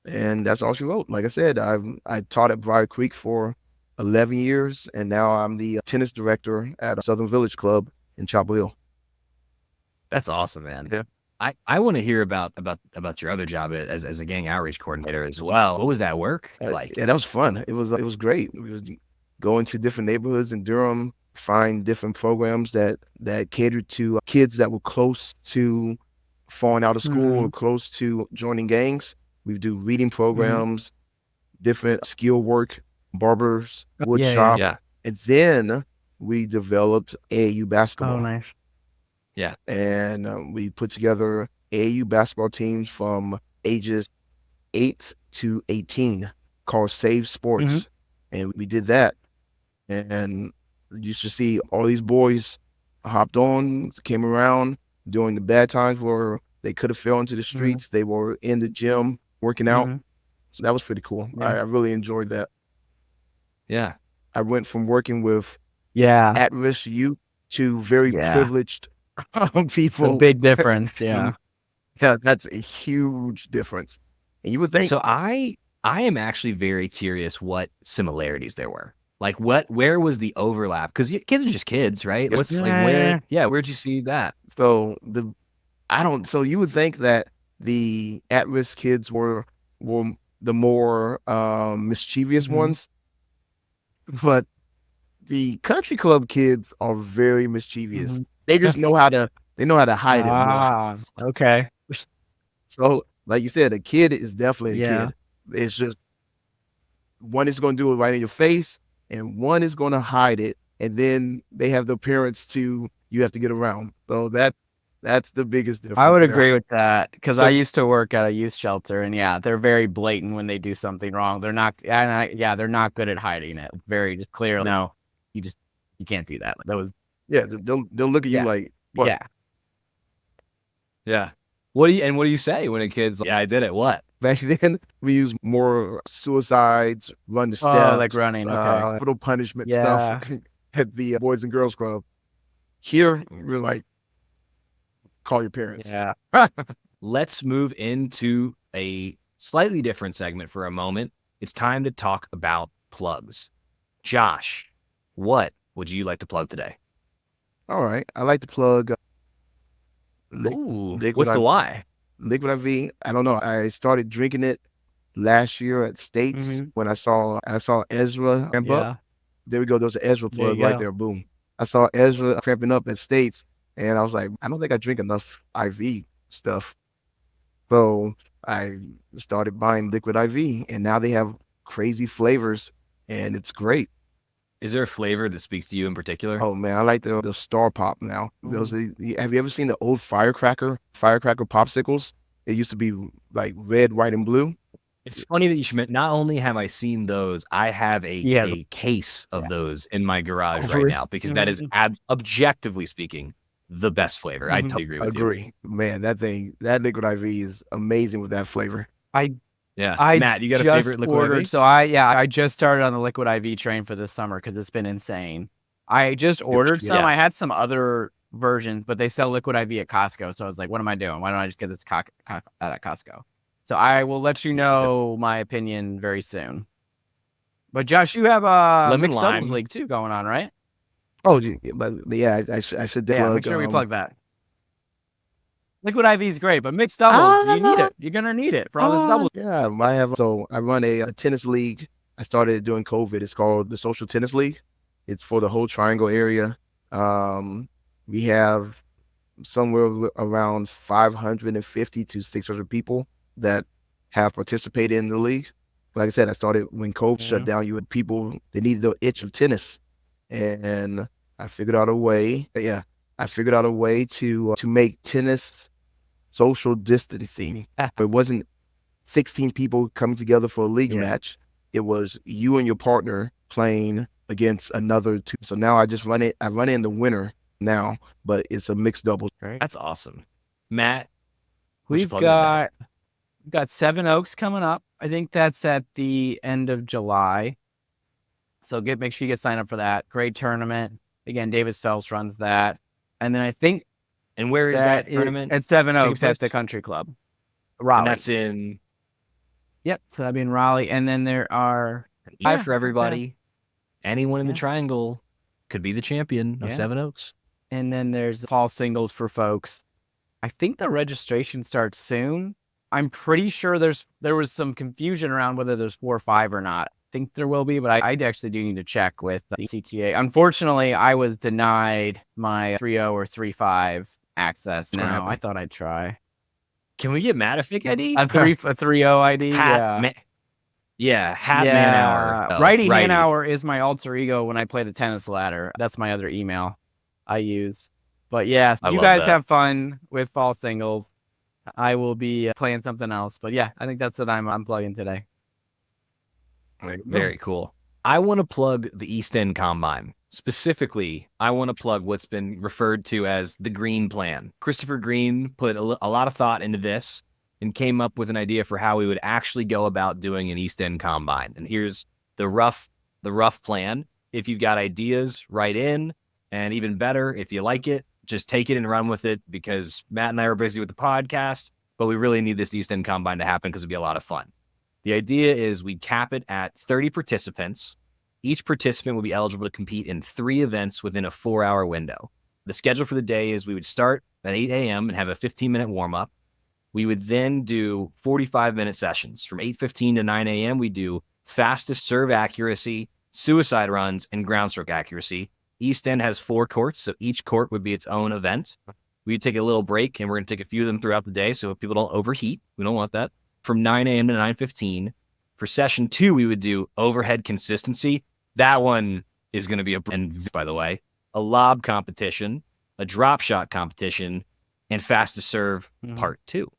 and that's all she wrote. Like I said, I taught at Briar Creek for 11 years, and now I'm the tennis director at Southern Village Club in Chapel Hill. That's awesome, man. Yeah. I want to hear about your other job as a gang outreach coordinator as well. What was that work like? Yeah, that was fun. It was great. We was going to different neighborhoods in Durham, find different programs that catered to kids that were close to falling out of school or close to joining gangs. We do reading programs, different skill work, barbers, wood shop. Yeah. And then we developed AAU basketball. Oh, nice. Yeah. And we put together AAU basketball teams from ages 8 to 18 called Save Sports. And we did that. And you should see all these boys hopped on, came around during the bad times where they could have fell into the streets. They were in the gym working out. So that was pretty cool. I really enjoyed that. Yeah. I went from working with at-risk youth to very privileged people. A big difference, yeah. Yeah, that's a huge difference. And you would think. So I am actually very curious what similarities there were. Like where was the overlap? Because kids are just kids, right? Yep. What's like where'd you see that? So so you would think that the at-risk kids were the more mischievous ones, but the country club kids are very mischievous. They just know how to hide it. Okay. So, like you said, a kid is definitely a kid. It's just one is going to do it right in your face, and one is going to hide it, and then they have the parents you have to get around. So that's the biggest difference. I would agree with that because I used to work at a youth shelter, and they're very blatant when they do something wrong. They're not, they're not good at hiding it. Very just clearly, no, you can't do that. That was they'll look at you like, what? Yeah. What do you say when a kid's like, I did it? What? Back then, we use more suicides, run the steps, like running, okay, little punishment stuff at the Boys and Girls Club. Here, we're like, call your parents. Yeah. Let's move into a slightly different segment for a moment. It's time to talk about plugs. Josh, what would you like to plug today? All right. I like to plug. What's the why? Liquid IV. I don't know. I started drinking it last year at States when I saw Ezra cramp up. There we go. There's an Ezra plug right there. Boom. I saw Ezra cramping up at States, and I was like, I don't think I drink enough IV stuff. So I started buying Liquid IV, and now they have crazy flavors, and it's great. Is there a flavor that speaks to you in particular? Oh man, I like the Star Pop now. Have you ever seen the old firecracker popsicles? It used to be like red, white, and blue. It's funny that you should. Not only have I seen those, I have a case of those in my garage right now because that is objectively speaking the best flavor. I Mhm. totally agree with you. Agree. Man, that liquid IV is amazing with that flavor. Yeah. I Matt, you got a just favorite liquid ordered, IV? so I just started on the liquid IV train for this summer because it's been insane. I just ordered some. Yeah. I had some other versions, but they sell liquid IV at Costco, so I was like, what am I doing? Why don't I just get this at Costco? So I will let you know my opinion very soon. But Josh, you have a Lemon mixed doubles lime. league too going on, right? Oh, but yeah, I should Yeah, plug. make sure we plug that. Liquid IV is great, but mixed doubles, you need it. You're gonna need it for all this double. Yeah, I run a tennis league. I started during COVID. It's called the Social Tennis League. It's for the whole Triangle area. We have somewhere around 550 to 600 people that have participated in the league. Like I said, I started when COVID shut down. You had people, they needed the itch of tennis, and I figured out a way. Yeah, I figured out a way to make tennis social distancing. It wasn't 16 people coming together for a league match. It was you and your partner playing against another two. So now I just run it. I run it in the winter now, but it's a mixed doubles. That's awesome. Matt, We've got Seven Oaks coming up. I think that's at the end of July. So make sure you get signed up for that. Great tournament. Again, Davis Phelps runs that. And then I think and where is that tournament? At Seven Oaks at the country club. Raleigh. And that's in Yep. So that'd be in Raleigh. And then there are for everybody. Anyone in the triangle could be the champion of Seven Oaks. And then there's fall singles for folks. I think the registration starts soon. I'm pretty sure there was some confusion around whether there's 4 or 5 or not. I think there will be, but I actually do need to check with the CTA. Unfortunately, I was denied my 3.0 or 3.5 access. Now I thought I'd try. Can we get Matt a fake ID? A 3.0 ID? Man hour. Oh, Righty Man Hour is my alter ego when I play the tennis ladder. That's my other email I use. But yeah, you guys have fun with fall singles. I will be playing something else. But yeah, I think that's what I'm plugging today. Very cool. I want to plug the East End Combine. Specifically, I want to plug what's been referred to as the Green Plan. Christopher Green put a lot of thought into this and came up with an idea for how we would actually go about doing an East End Combine. And here's the rough plan. If you've got ideas, write in. And even better, if you like it, just take it and run with it, because Matt and I are busy with the podcast, but we really need this East End Combine to happen because it'd be a lot of fun. The idea is we cap it at 30 participants. Each participant will be eligible to compete in 3 events within a 4-hour window. The schedule for the day is we would start at 8 a.m. and have a 15-minute warm-up. We would then do 45-minute sessions. From 8:15 to 9 a.m., we do fastest serve accuracy, suicide runs, and groundstroke accuracy. East End has 4 courts, so each court would be its own event. We'd take a little break, and we're going to take a few of them throughout the day so people don't overheat. We don't want that. From 9 a.m. to 9:15. For session 2, we would do overhead consistency. That one is going to be by the way, a lob competition, a drop shot competition, and fastest serve part 2.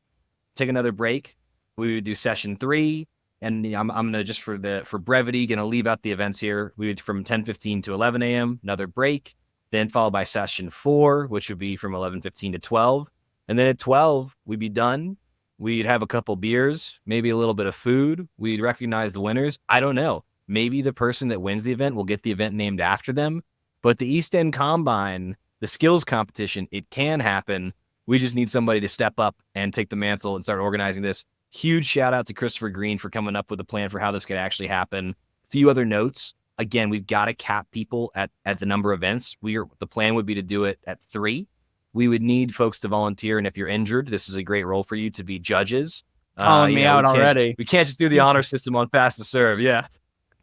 Take another break. We would do session 3. And I'm going to, just for brevity, going to leave out the events here. We would from 10:15 to 11 a.m., another break, then followed by session 4, which would be from 11:15 to 12. And then at 12, we'd be done. We'd have a couple beers, maybe a little bit of food. We'd recognize the winners. I don't know. Maybe the person that wins the event will get the event named after them. But the East End Combine, the skills competition, it can happen. We just need somebody to step up and take the mantle and start organizing this. Huge shout out to Christopher Green for coming up with a plan for how this could actually happen. A few other notes. Again, we've got to cap people at the number of events. The plan would be to do it at 3. We would need folks to volunteer, and if you're injured, this is a great role for you to be judges. Calling me out already. We can't just do the honor system on fast to serve, yeah.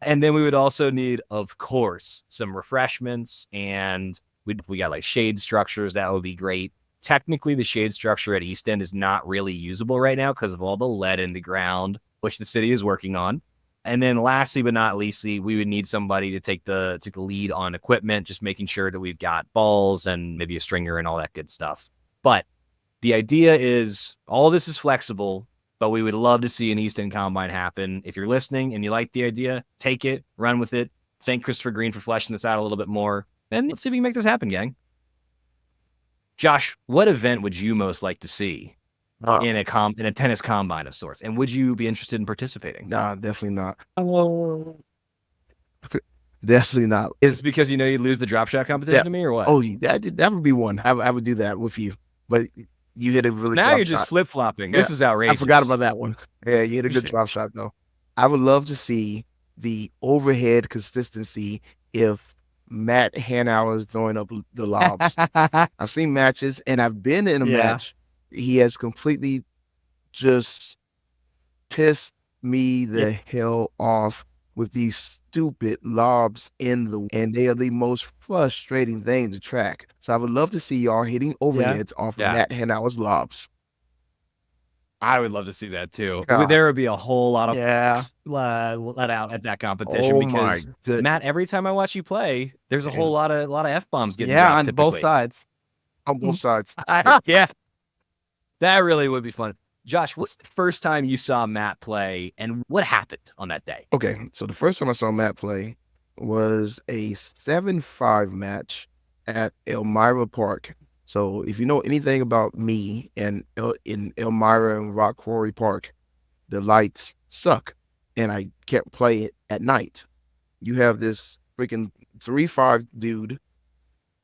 And then we would also need, of course, some refreshments, and we got like shade structures. That would be great. Technically, the shade structure at East End is not really usable right now because of all the lead in the ground, which the city is working on. And then lastly, but not leastly, we would need somebody to take the lead on equipment, just making sure that we've got balls and maybe a stringer and all that good stuff. But the idea is all this is flexible, but we would love to see an East End Combine happen. If you're listening and you like the idea, take it, run with it. Thank Christopher Green for fleshing this out a little bit more. And let's see if we can make this happen, gang. Josh, what event would you most like to see Uh, in a tennis combine of sorts? And would you be interested in participating? nah, definitely not. Oh. Definitely not. Is it because you know you'd lose the drop shot competition to me or what? Oh, that would be one. I would do that with you. But you hit a really now drop you're just shot. flip-flopping. Yeah, This is outrageous. I forgot about that one. Yeah, you hit a good drop shot though. I would love to see the overhead consistency if Matt Hanauer is throwing up the lobs. I've seen matches and I've been in a Yeah. match. He has completely just pissed me the hell off with these stupid lobs and they are the most frustrating thing to track. So I would love to see y'all hitting overheads off of Matt Hanauer's lobs. I would love to see that too. Yeah. There would be a whole lot of Yeah. let out at that competition Oh because my goodness. Matt, every time I watch you play, there's a whole lot of F-bombs getting Yeah, dropped on both typically. sides. On both sides. Yeah. That really would be fun. Josh, what's the first time you saw Matt play and what happened on that day? Okay, so the first time I saw Matt play was a 7-5 match at Elmira Park. So if you know anything about me and in Elmira and Rock Quarry Park, the lights suck and I can't play it at night. You have this freaking 3-5 dude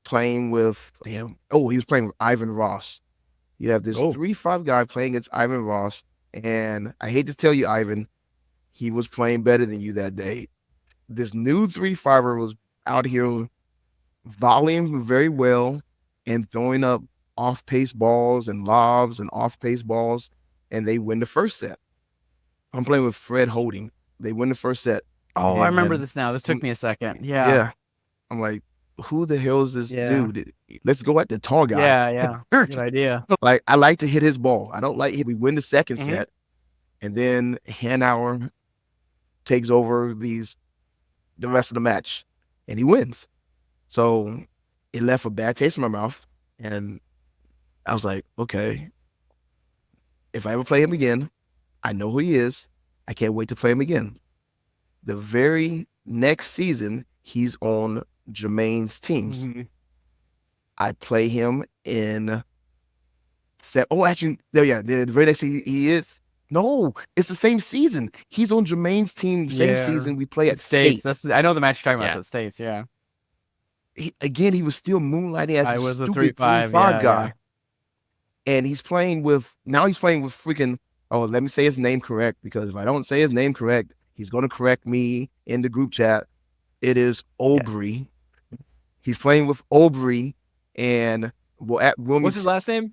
playing with he was playing with Ivan Ross. You have this 3-5 guy playing against Ivan Ross, and I hate to tell you, Ivan, he was playing better than you that day. This new 3-5er was out here volleying very well and throwing up off-pace balls and lobs and off-pace balls, and they win the first set. I'm playing with Fred Holding. They win the first set. Oh, I remember this now. This took me a second. Yeah. I'm like, who the hell is this Yeah. dude? Let's go at the tall guy. Yeah. Good idea. Like, I like to hit his ball. I don't like it. We win the second Mhm. set, and then Hanauer takes over the rest of the match, and he wins. So it left a bad taste in my mouth, and I was like, okay, if I ever play him again, I know who he is. I can't wait to play him again. The very next season, he's on Jermaine's teams. Mhm. I play him in actually, the very next season he is. No, it's the same season. He's on Jermaine's team, same Yeah. season we play at States. States. I know the match you're talking about. Yeah. At States. Yeah. He was still moonlighting as I a was a stupid 3-5 3-5 guy. yeah. And he's playing with freaking, let me say his name correct, because if I don't say his name correct, he's going to correct me in the group chat. It is Aubrey. Yeah. He's playing with Aubrey, and what's his last name?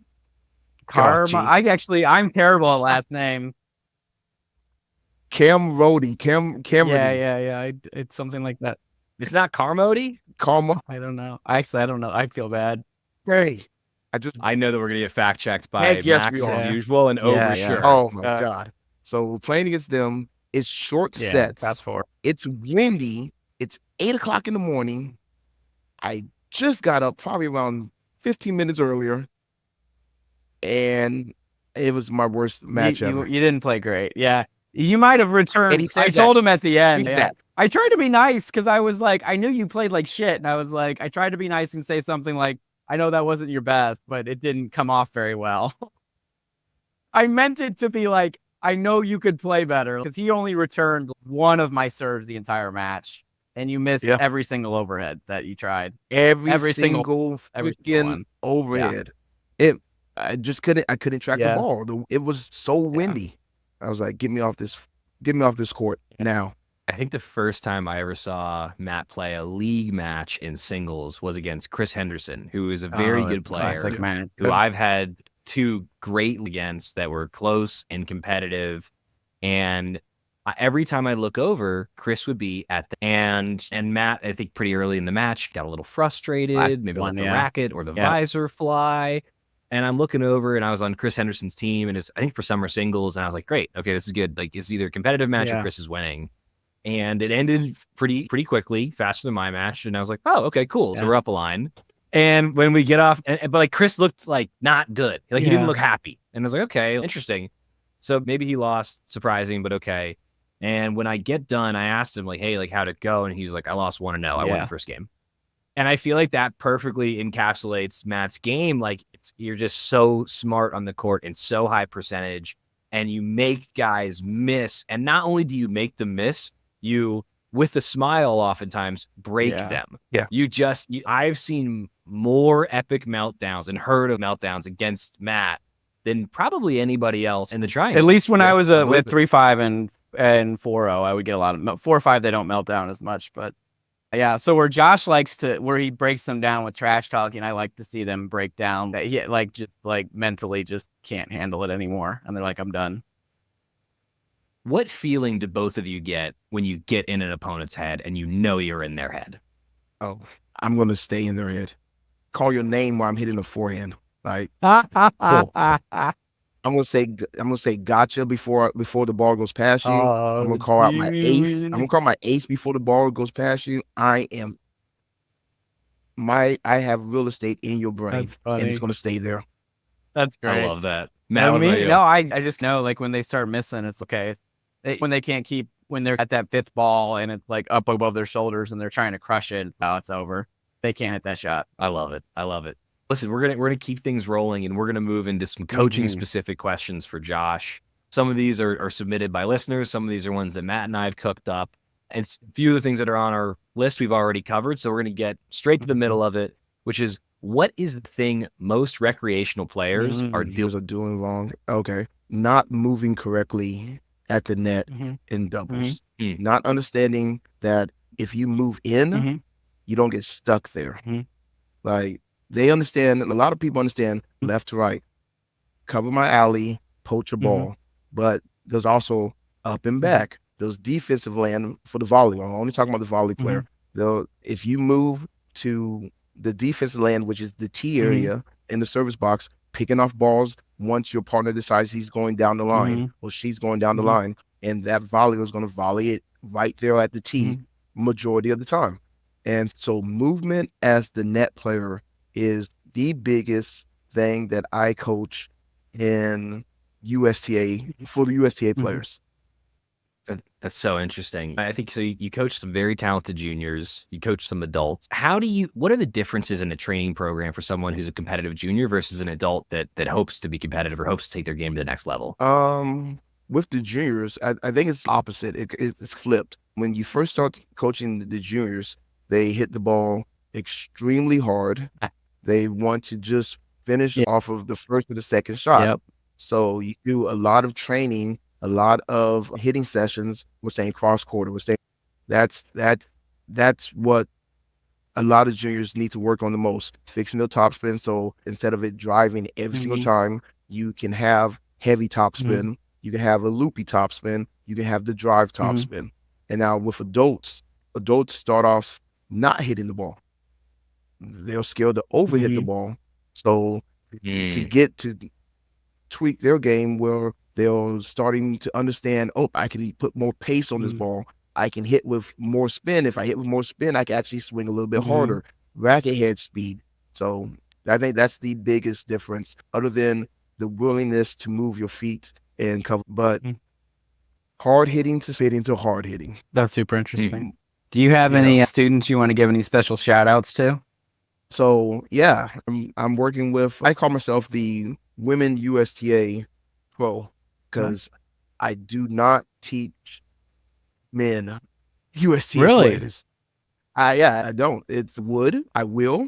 Karma. I'm terrible at last name. Cam Rody. Cam. Yeah. It's something like that. It's not Carmody? Karma. I don't know. I don't know. I feel bad. Hey, I know that we're gonna get fact checked by Max we as are. usual and Yeah, sure. Oh my God. So we're playing against them. It's short sets. Fast forward. It's windy. It's 8:00 in the morning. I just got up probably around 15 minutes earlier, and it was my worst match ever. You didn't play great. Yeah. You might have returned. And I told him at the end. Yeah. I tried to be nice because I was like, I knew you played like shit. And I was like, I tried to be nice and say something like, I know that wasn't your best, but it didn't come off very well. I meant it to be like, I know you could play better, because he only returned one of my serves the entire match. And you missed every single overhead that you tried. Every single freaking overhead. Yeah. I couldn't track the ball. It was so windy. I was like, get me off this court now. I think the first time I ever saw Matt play a league match in singles was against Chris Henderson, who is a very good player, who I've had two great against that were close and competitive. And every time I look over, Chris would be at and Matt, I think pretty early in the match, got a little frustrated, maybe let the racket or the visor fly. And I'm looking over, and I was on Chris Henderson's team, and it's, I think, for summer singles, and I was like, great, okay, this is good. Like, it's either a competitive match or Chris is winning. And it ended pretty quickly, faster than my match, and I was like, oh, okay, cool. So we're up a line. And when we get off, but like Chris looked like not good. Like he didn't look happy. And I was like, okay, interesting. So maybe he lost, surprising, but okay. And when I get done, I asked him like, hey, like how'd it go? And he was like, I lost 1-0. I won the first game. And I feel like that perfectly encapsulates Matt's game. Like you're just so smart on the court and so high percentage, and you make guys miss. And not only do you make them miss, you, with a smile, oftentimes break them. Yeah. I've seen more epic meltdowns and heard of meltdowns against Matt than probably anybody else in the triangle. At least when I was I believe at 3-5 and 4-0, I would get a lot of 4-5. They don't melt down as much, but yeah. So where Josh where he breaks them down with trash talking, I like to see them break down. Yeah, just mentally just can't handle it anymore, and they're like, I'm done. What feeling do both of you get when you get in an opponent's head and you know you're in their head? Oh, I'm gonna stay in their head. Call your name while I'm hitting the forehand. Like, Cool. I'm gonna say gotcha before the ball goes past you. I'm gonna call out my ace. I'm gonna call my ace before the ball goes past you. I have real estate in your brain, and it's gonna stay there. That's great. I love that. Matt, what about you? No, I just know when they start missing, it's okay. When they can't keep, when they're at that fifth ball and it's up above their shoulders and they're trying to crush it, it's over. They can't hit that shot. I love it. Listen, we're gonna keep things rolling, and we're gonna move into some coaching specific questions for Josh. Some of these are submitted by listeners. Some of these are ones that Matt and I have cooked up. And a few of the things that are on our list we've already covered. So we're gonna get straight to the middle of it, which is, what is the thing most recreational players are doing wrong? Okay, not moving correctly at the net in doubles. Not understanding that if you move in, you don't get stuck there. Like, they understand, a lot of people understand left to right, cover my alley, poach a ball. But there's also up and back. There's defensive land for the volley. I'm only talking about the volley player. If you move to the defensive land, which is the T area in the service box, picking off balls once your partner decides he's going down the line or she's going down the line, and that volleyer is going to volley it right there at the T majority of the time. And so movement as the net player is the biggest thing that I coach in USTA for the USTA players. That's so interesting. I think so. You coach some very talented juniors. You coach some adults. What are the differences in a training program for someone who's a competitive junior versus an adult that hopes to be competitive or hopes to take their game to the next level? With the juniors, I think it's opposite. It's flipped. When you first start coaching the juniors, they hit the ball extremely hard. They want to just finish off of the first or the second shot. So you do a lot of training, a lot of hitting sessions. We're saying cross quarter. We're saying that's what a lot of juniors need to work on the most, fixing their topspin. So instead of it driving every single time, you can have heavy topspin. You can have a loopy topspin. You can have the drive topspin. And now with adults start off not hitting the ball. They're scared to overhit the ball. So to get to tweak their game where they're starting to understand, I can put more pace on this ball. I can hit with more spin. If I hit with more spin, I can actually swing a little bit harder. Racket head speed. So I think that's the biggest difference, other than the willingness to move your feet and cover. But hard hitting to fit into hard hitting. That's super interesting. Do you have any students you want to give any special shout outs to? So yeah, I'm working with, I call myself the Women USTA Pro, because I do not teach men USTA players. I don't. I will.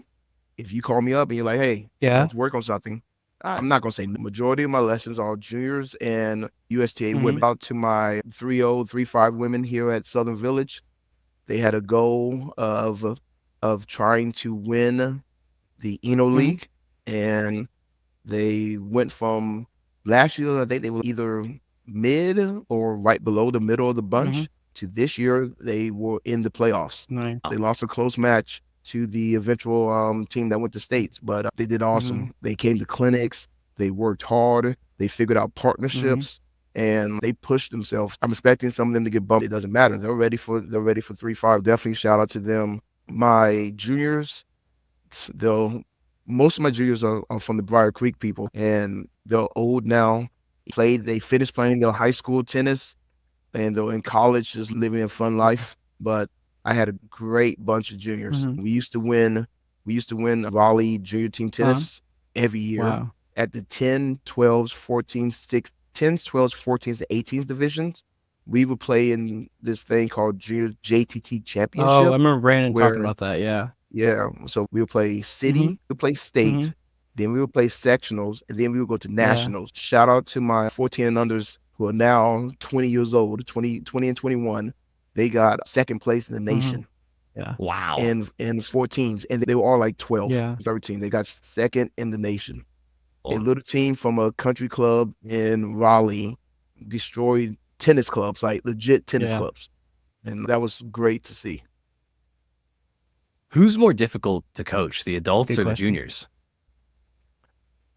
If you call me up and you're like, hey, let's work on something. I'm not going to say the majority of my lessons are juniors and USTA women. Out to my 3-0, 3-5 women here at Southern Village. They had a goal of trying to win the Eno League, and they went from last year, I think they were either mid or right below the middle of the bunch, to this year they were in the playoffs. They lost a close match to the eventual team that went to states, but they did awesome. They came to clinics, they worked hard, they figured out partnerships, and they pushed themselves. I'm expecting some of them to get bumped. It doesn't matter. They're ready for 3-5. Definitely shout out to them. My juniors, most of my juniors are from the Briar Creek people, and they're old now. They finished playing their high school tennis, and they're in college just living a fun life. But I had a great bunch of juniors. Mhm. We used to win Raleigh junior team tennis every year Wow. at the 10, 12s, 14s, 6, 10s, 12s, 14s, and 18s divisions. We would play in this thing called Junior JTT Oh, I Championship remember Brandon talking where, about that. Yeah. yeah, so we would play city, Mhm. we would play state, Mhm. then we would play sectionals, and then we would go to Yeah. nationals. Shout out to my 14 and unders who are now 20 years old, 20 and 21. They got second place in the Mhm. nation Yeah. Wow. in 14s, and they were all like 12, Yeah. 13. They got second in the nation. A Oh. little team from a country club in Raleigh destroyed tennis clubs, like legit tennis Yeah. clubs. And that was great to see. Who's more difficult to coach, the adults Good or the question. juniors?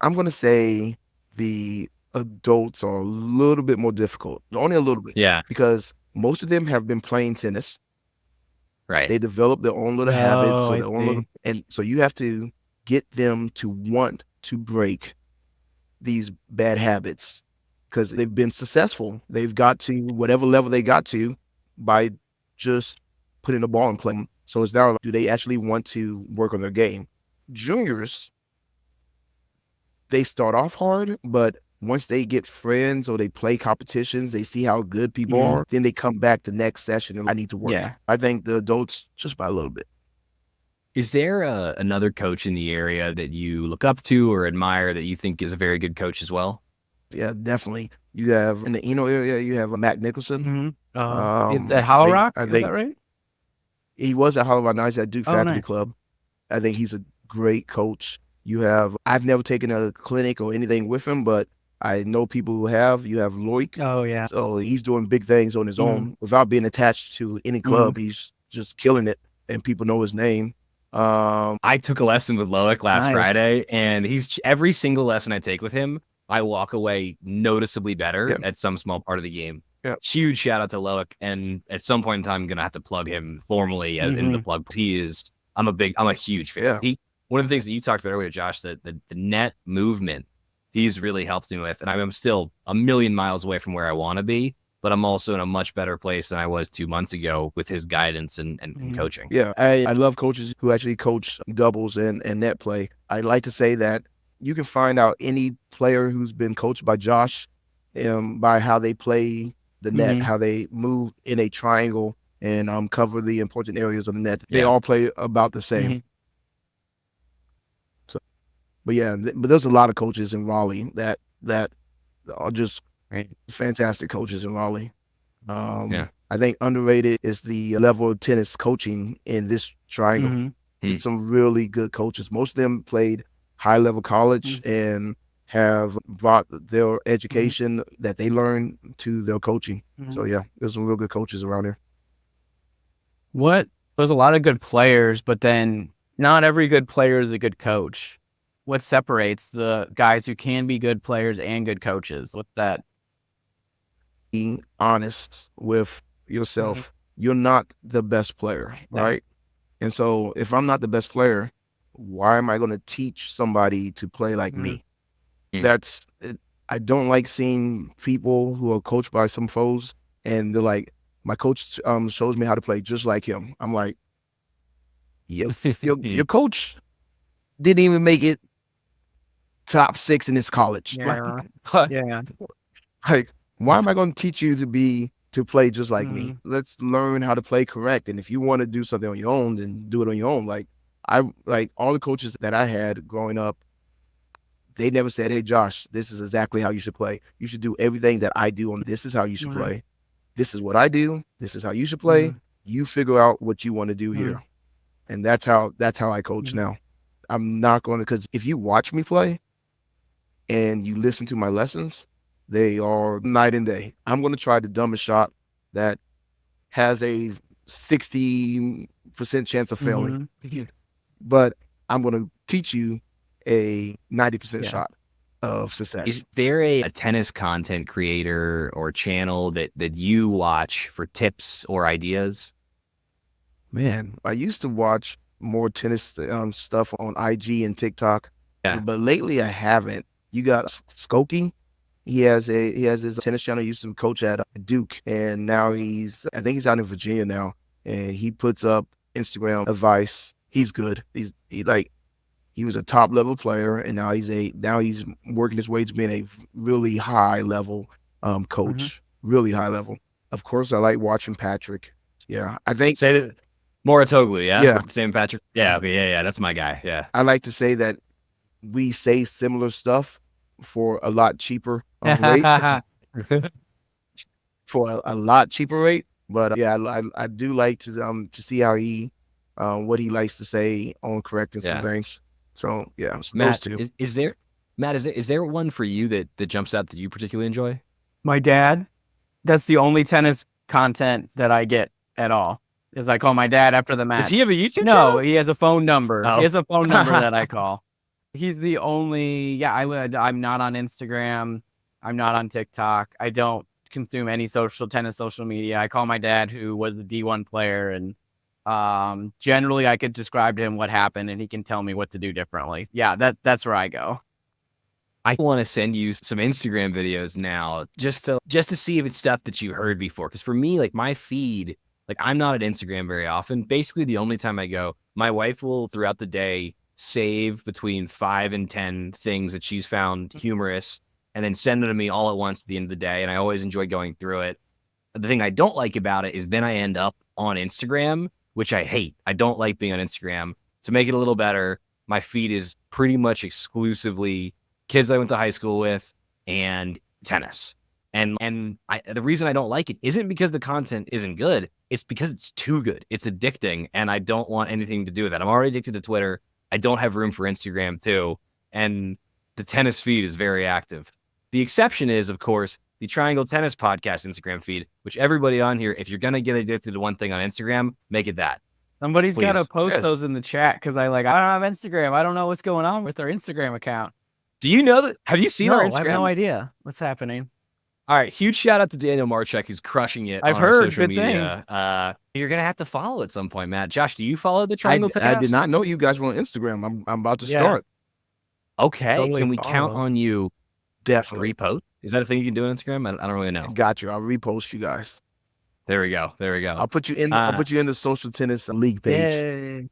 I'm going to say the adults are a little bit more difficult, only a little bit, Yeah. because most of them have been playing tennis. Right. They develop their own little habits Oh, or I their own little, see. and so you have to get them to want to break these bad habits because they've been successful. They've got to whatever level they got to by just putting the ball in play. So it's now, do they actually want to work on their game? Juniors, they start off hard, but once they get friends or they play competitions, they see how good people Mhm. are, then they come back the next session and I need to work. Yeah. I think the adults just by a little bit. Is there another coach in the area that you look up to or admire that you think is a very good coach as well? Yeah, definitely. You have in the Eno area, you have Matt Nicholson. Mhm. It's at Hollow Rock. I Is that think right? he was at Hollywood Nights at Duke Oh, Faculty nice. Club. I think he's a great coach. I've never taken a clinic or anything with him, but I know people who have. You have Loic. Oh, yeah. So he's doing big things on his Mhm. own without being attached to any club. He's just killing it, and people know his name. I took a lesson with Loic last Nice. Friday, and every single lesson I take with him, I walk away noticeably better Yeah. at some small part of the game. Yeah. Huge shout out to Loic, and at some point in time, I'm gonna have to plug him formally in the plug. I'm a huge fan. Yeah. One of the things that you talked about earlier, Josh, the net movement, he's really helped me with, and I'm still a million miles away from where I want to be, but I'm also in a much better place than I was 2 months ago with his guidance and coaching. Yeah, I love coaches who actually coach doubles and net play. I like to say that you can find out any player who's been coached by Josh by how they play the net, how they move in a triangle and cover the important areas of the net. They Yeah. all play about the same. So, but yeah, but there's a lot of coaches in Raleigh that are just fantastic coaches in Raleigh. Yeah. I think underrated is the level of tennis coaching in this triangle. It's some really good coaches. Most of them played high level college and have brought their education that they learned to their coaching. So yeah, there's some real good coaches around here. There's a lot of good players, but then not every good player is a good coach. What separates the guys who can be good players and good coaches? What's that? Being honest with yourself. You're not the best player, right? And so if I'm not the best player, why am I going to teach somebody to play like me? That's it. I don't like seeing people who are coached by some foes and they're like, my coach shows me how to play just like him. I'm like, your coach didn't even make it top 6 in his college. Yeah. Like, why am I going to teach you to play just like me? Let's learn how to play correct. And if you want to do something on your own, then do it on your own. Like all the coaches that I had growing up, they never said, hey, Josh, this is exactly how you should play. You should do everything that I do on this is how you should play. This is what I do. This is how you should play. You figure out what you want to do here. And that's how I coach now. I'm not going to, because if you watch me play and you listen to my lessons, they are night and day. I'm going to try the dumbest shot that has a 60% chance of failing. But I'm going to teach you a 90% shot of success. Is there a tennis content creator or channel that you watch for tips or ideas? Man, I used to watch more tennis stuff on IG and TikTok, but lately I haven't. You got Skokie. He has his tennis channel. He used to coach at Duke, and now I think he's out in Virginia now. and he puts up Instagram advice. He's good. He was a top level player, and now he's working his way to being a really high level coach, really high level. Of course, I like watching Patrick. Yeah, I think Say that Moratoglu, yeah? Yeah. Sam Patrick? Yeah, okay, yeah, that's my guy, yeah. I like to say that we say similar stuff for a lot cheaper rate, for a lot cheaper rate. But yeah, I do like to see how what he likes to say on correcting some things. So yeah, those Matt, two. is there one for you that jumps out that you particularly enjoy? My dad. That's the only tennis content that I get at all. Is I call my dad after the match. Does he have a YouTube No, channel? he has a phone number. Oh. He has a phone number that I call. He's the only. Yeah, I'm not on Instagram. I'm not on TikTok. I don't consume any tennis social media. I call my dad, who was a D1 player, and generally I could describe to him what happened, and he can tell me what to do differently. Yeah, that's where I go. I want to send you some Instagram videos now just to see if it's stuff that you heard before. Because for me, like my feed, like I'm not at Instagram very often. Basically, the only time I go, my wife will throughout the day save between 5 and 10 things that she's found humorous and then send them to me all at once at the end of the day. And I always enjoy going through it. The thing I don't like about it is then I end up on Instagram, which I hate. I don't like being on Instagram. To make it a little better, my feed is pretty much exclusively kids I went to high school with and tennis. And the reason I don't like it isn't because the content isn't good. It's because it's too good. It's addicting, and I don't want anything to do with that. I'm already addicted to Twitter. I don't have room for Instagram too. And the tennis feed is very active. The exception is, of course, the Triangle Tennis Podcast Instagram feed, which everybody on here, if you're going to get addicted to one thing on Instagram, make it that. Somebody's got to post Yes. those in the chat, because I don't have Instagram. I don't know what's going on with our Instagram account. Do you know that? Have you seen No, our I Instagram? have no idea what's happening. All right, huge shout out to Daniel Marchek, who's crushing it I've on our heard, social good media. You're gonna have to follow at some point, Matt. Josh, do you follow the Triangle I Tennis? did not know you guys were on Instagram. I'm about to Yeah. start. Okay, Totally can we follow. count on you to Definitely. repost? Is that a thing you can do on Instagram? I don't really know. Got you. I'll repost you guys. There we go. I'll put you in. I'll put you in the social tennis league page. Yay.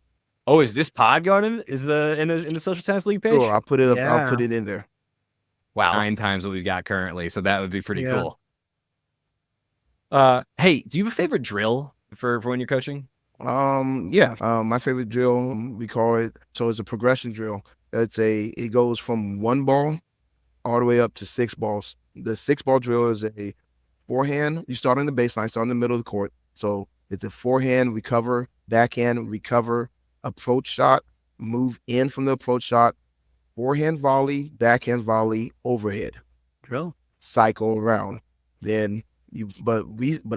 Oh, is this pod garden? Is in the social tennis league page? Sure, I'll put it up. Yeah. I'll put it in there. Wow, 9 times what we've got currently, so that would be pretty Yeah. cool. Hey, do you have a favorite drill for when you're coaching? Yeah. My favorite drill, we call it. So it's a progression drill. It goes from 1 ball all the way up to 6 balls. The 6-ball drill is a forehand. You start on the baseline, start in the middle of the court. So it's a forehand, recover, backhand, recover, approach shot, move in from the approach shot, forehand volley, backhand volley, overhead, Drill. cycle around. Then but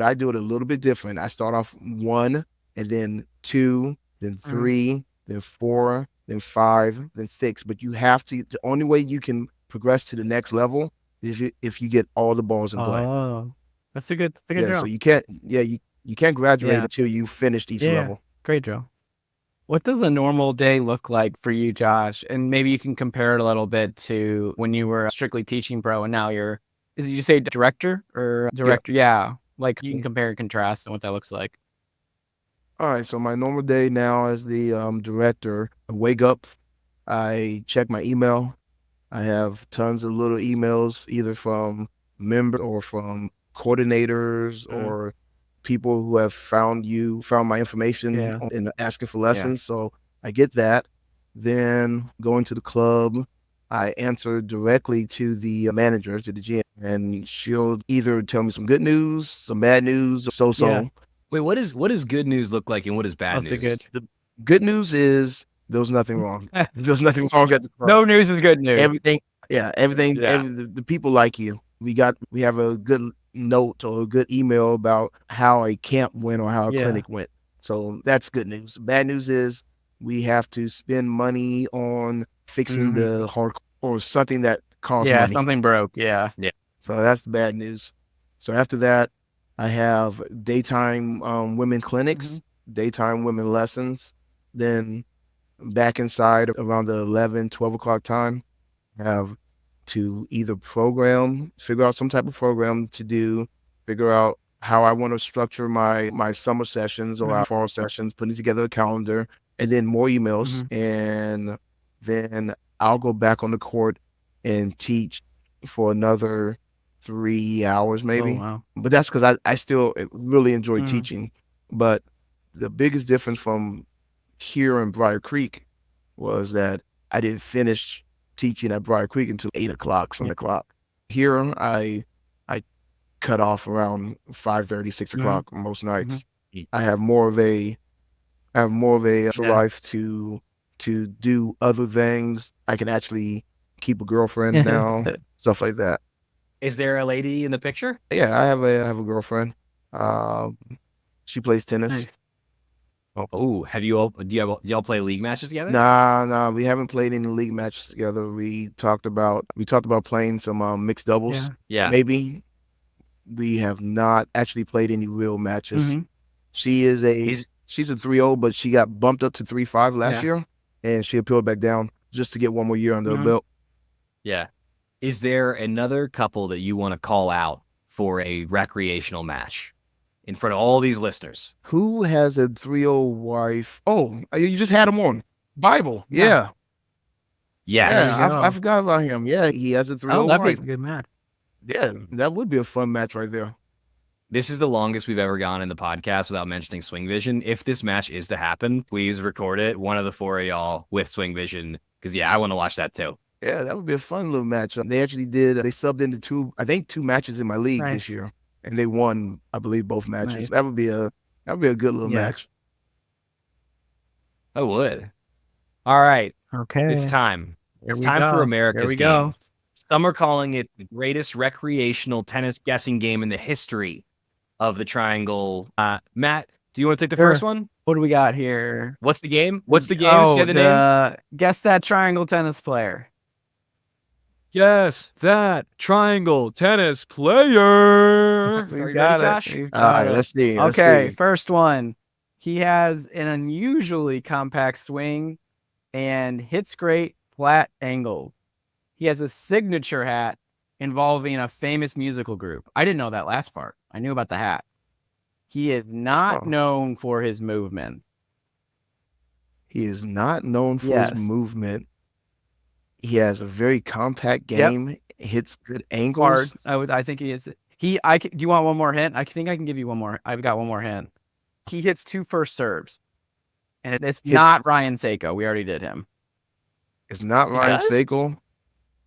I do it a little bit different. I start off 1, and then 2, then 3, then 4, then 5, then 6. But you have to. The only way you can progress to the next level is if you get all the balls in play. Oh, that's a good Yeah. drill. So you can't. Yeah. You can't graduate Yeah. until you finished each Yeah. level. Great drill. What does a normal day look like for you, Josh? And maybe you can compare it a little bit to when you were strictly teaching pro and now did you say director or director? Yeah. Like you can compare and contrast and what that looks like. All right. So my normal day now as the director, I wake up, I check my email. I have tons of little emails, either from members or from coordinators or people who have found my information and asking for lessons. So I get that. Then going to the club, I answer directly to the manager, to the GM, and she'll either tell me some good news, some bad news, so. Yeah. Wait, what does good news look like and what is bad That's news? good. The good news is there was nothing wrong. There's nothing wrong at the club. No news is good news. Everything. Yeah. The people like you. We have a good note or a good email about how a camp went or how a clinic went. So that's good news. Bad news is we have to spend money on fixing the hard or something that costs money. Something broke. Yeah. So that's the bad news. So after that, I have daytime women clinics, daytime women lessons. Then back inside around the 11, 12 o'clock time, I have to either figure out some type of program to do, figure out how I want to structure my summer sessions or our fall sessions, putting together a calendar, and then more emails, and then I'll go back on the court and teach for another 3 hours maybe. Oh, wow. But that's because I still really enjoy teaching. But the biggest difference from here in Briar Creek was that I didn't finish teaching at Briar Creek until 8 o'clock, 7 o'clock. Here, I cut off around 5:30, 6 o'clock most nights. I have more of a social life to do other things. I can actually keep a girlfriend now, stuff like that. Is there a lady in the picture? Yeah, I have a girlfriend. She plays tennis. Nice. Oh, do y'all play league matches together? Nah, we haven't played any league matches together. We talked about playing some mixed doubles. Yeah. Maybe. We have not actually played any real matches. She's a 3-0, but she got bumped up to 3-5 last year, and she appealed back down just to get one more year under her belt. Yeah. Is there another couple that you want to call out for a recreational match in front of all these listeners? Who has a 3-0 wife? Oh, you just had him on. Bible. Yeah. Yes. Yeah, I forgot about him. Yeah, he has a 3-0 that'd wife. be a good match. Yeah, that would be a fun match right there. This is the longest we've ever gone in the podcast without mentioning Swing Vision. If this match is to happen, please record it, one of the four of y'all with Swing Vision, because I want to watch that too. Yeah, that would be a fun little match. They actually they subbed into two matches in my league this year, and they won, I believe, both matches. Nice. That would be a good little match. I would. All right. Okay. It's time. It's we time go. for America's Here we Game. go. Some are calling it the greatest recreational tennis guessing game in the history of the Triangle. Matt, do you want to take the first one? What do we got here? What's the game? What's the game? Oh, Say the name. Guess that triangle tennis player. Yes, that triangle tennis player. Are you ready, Josh? All right, let's see. Okay, first one. He has an unusually compact swing and hits great flat angle. He has a signature hat involving a famous musical group. I didn't know that last part. I knew about the hat. He is not known for his movement. He is not known for his movement. He has a very compact game. Hits good angles. I think he is. Do you want one more hint? I think I can give you one more. I've got one more hint. He hits 2 first serves, and it's not Ryan Seiko. We already did him. It's not Ryan Seiko.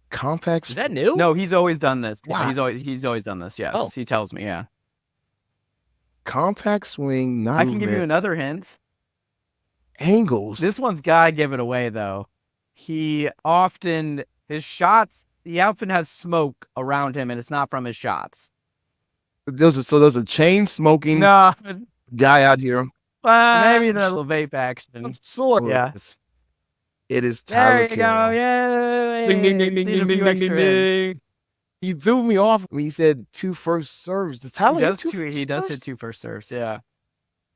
Compact. Is that new? No, he's always done this. Wow. Yeah, he's always done this. Yes, he tells me. Yeah, compact swing. Not I can give you another hint. Angles. This one's gotta give it away though. His shots. He often has smoke around him, and it's not from his shots. There's a chain smoking guy out here. Maybe the little vape action. Sort. Yeah. It is Tyler There you go. Yay. Ding, ding, ding, ding, ding, ding, ding, ding. He threw me off when he said 2 first serves. It's Tyler. He does hit 2 first serves. Yeah.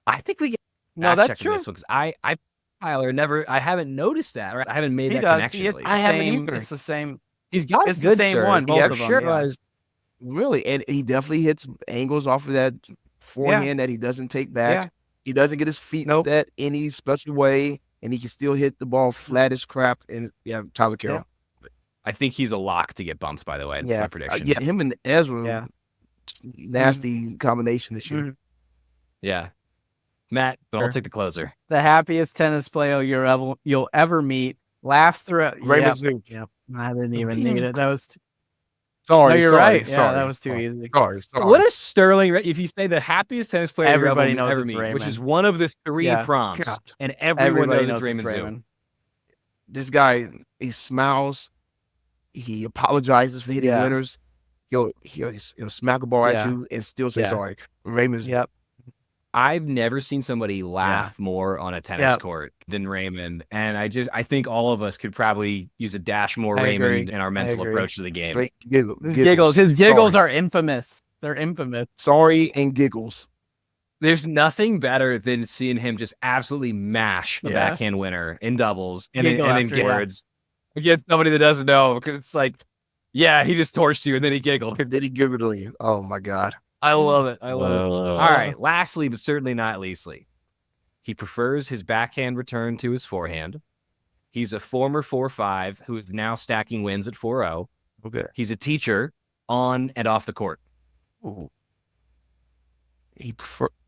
I think we get that's true. this one because I haven't noticed that. Or I haven't made that connection. At least. I haven't either. It's the same. He's got it's a good the same serve. one. Both of them. Sure yeah. Really, and he definitely hits angles off of that forehand that he doesn't take back. Yeah. He doesn't get his feet set any special way, and he can still hit the ball flat as crap. And Tyler Carroll. Yeah. I think he's a lock to get bumped. By the way, that's my prediction. Him and Ezra, nasty combination this year. Yeah, Matt, I'll take the closer. The happiest tennis player you'll ever meet. Laughs throughout. Yep. I didn't even need it. That was. Sorry, no, you're right. Sorry, yeah, that was too easy. Sorry. What is Sterling? If you say the happiest tennis player everybody you knows ever it's meet, Raymond. which is one of the 3 prompts, and everybody knows it's Raymond Zoo. This guy, he smiles. He apologizes for hitting winners. He'll smack a ball at you and still say sorry. Raymond's. Yep. I've never seen somebody laugh more on a tennis court than Raymond, and I think all of us could probably use a dash more Raymond in our mental approach to the game. His giggles are infamous. They're infamous. Sorry and giggles. There's nothing better than seeing him just absolutely mash a backhand winner in doubles and then giggled against somebody that doesn't know, because it's like, he just torched you and then he giggled. Then he giggled. Oh my God. I love it. I love it. Whoa. All right. Lastly, but certainly not leastly, he prefers his backhand return to his forehand. He's a former 4-5 who is now stacking wins at 4-0. Okay. He's a teacher on and off the court. Ooh.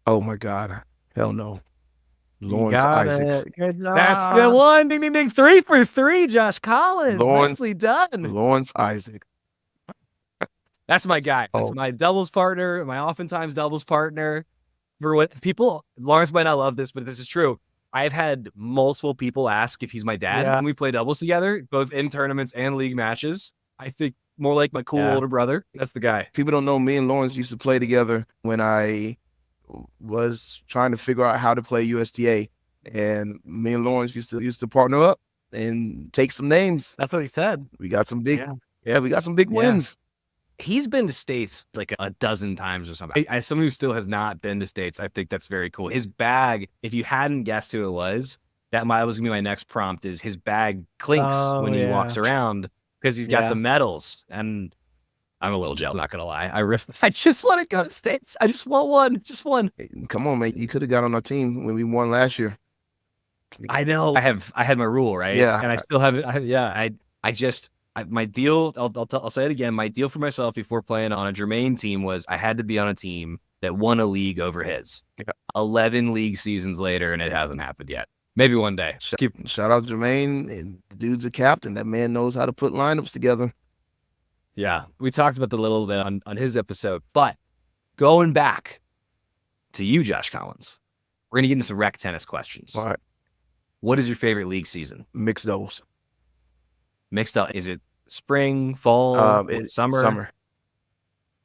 Oh my God. Hell no. You Lawrence got Isaacs. it. Good job. That's the one. Ding, ding, ding. 3 for 3, Josh Collins. Lawrence- Nicely done. Lawrence Isaac. That's my guy. That's Oh. my doubles partner, my oftentimes doubles partner. For what people, Lawrence might not love this, but this is true. I've had multiple people ask if he's my dad Yeah. when we play doubles together, both in tournaments and league matches. I think more like my cool Yeah. older brother. That's the guy. People don't know me and Lawrence used to play together when I was trying to figure out how to play USTA. And me and Lawrence used to partner up and take some names. That's what he said. We got some big Yeah. we got some big Yeah. wins. He's been to States like a dozen times or something. As someone who still has not been to States, I think that's very cool. His bag, if you hadn't guessed who it was going to be my next prompt, is his bag clinks when he walks around because he's got the medals. And I'm a little jealous, not going to lie. I just want to go to States. I just want one. Just one. Come on, mate. You could have got on our team when we won last year. I know. I had my rule, right? Yeah. And I still have it. My deal, I'll say it again. My deal for myself before playing on a Jermaine team was I had to be on a team that won a league over his. Yeah. 11 league seasons later, and it hasn't happened yet. Maybe one day. Shout out Jermaine. And the dude's a captain. That man knows how to put lineups together. Yeah. We talked about that a little bit on his episode. But going back to you, Josh Collins, we're going to get into some rec tennis questions. All right. What is your favorite league season? Mixed doubles. Mixed up. Is it spring, fall, summer? Summer.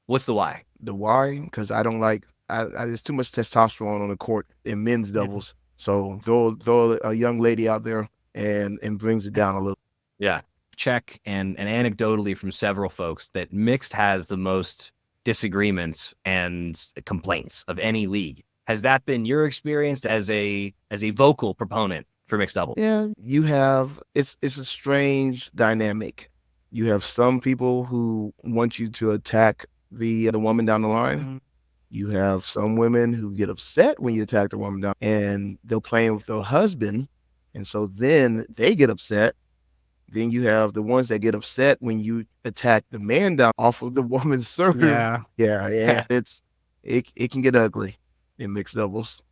What's the why? The why? Because I don't like. There's too much testosterone on the court in men's doubles. So throw a young lady out there and brings it down a little. Yeah. Check and anecdotally from several folks that mixed has the most disagreements and complaints of any league. Has that been your experience as a vocal proponent for mixed doubles? Yeah, you have. It's a strange dynamic. You have some people who want you to attack the woman down the line. Mhm. You have some women who get upset when you attack the woman down, and they're playing with their husband, and so then they get upset. Then you have the ones that get upset when you attack the man down off of the woman's serve. Yeah. Yeah. It can get ugly in mixed doubles.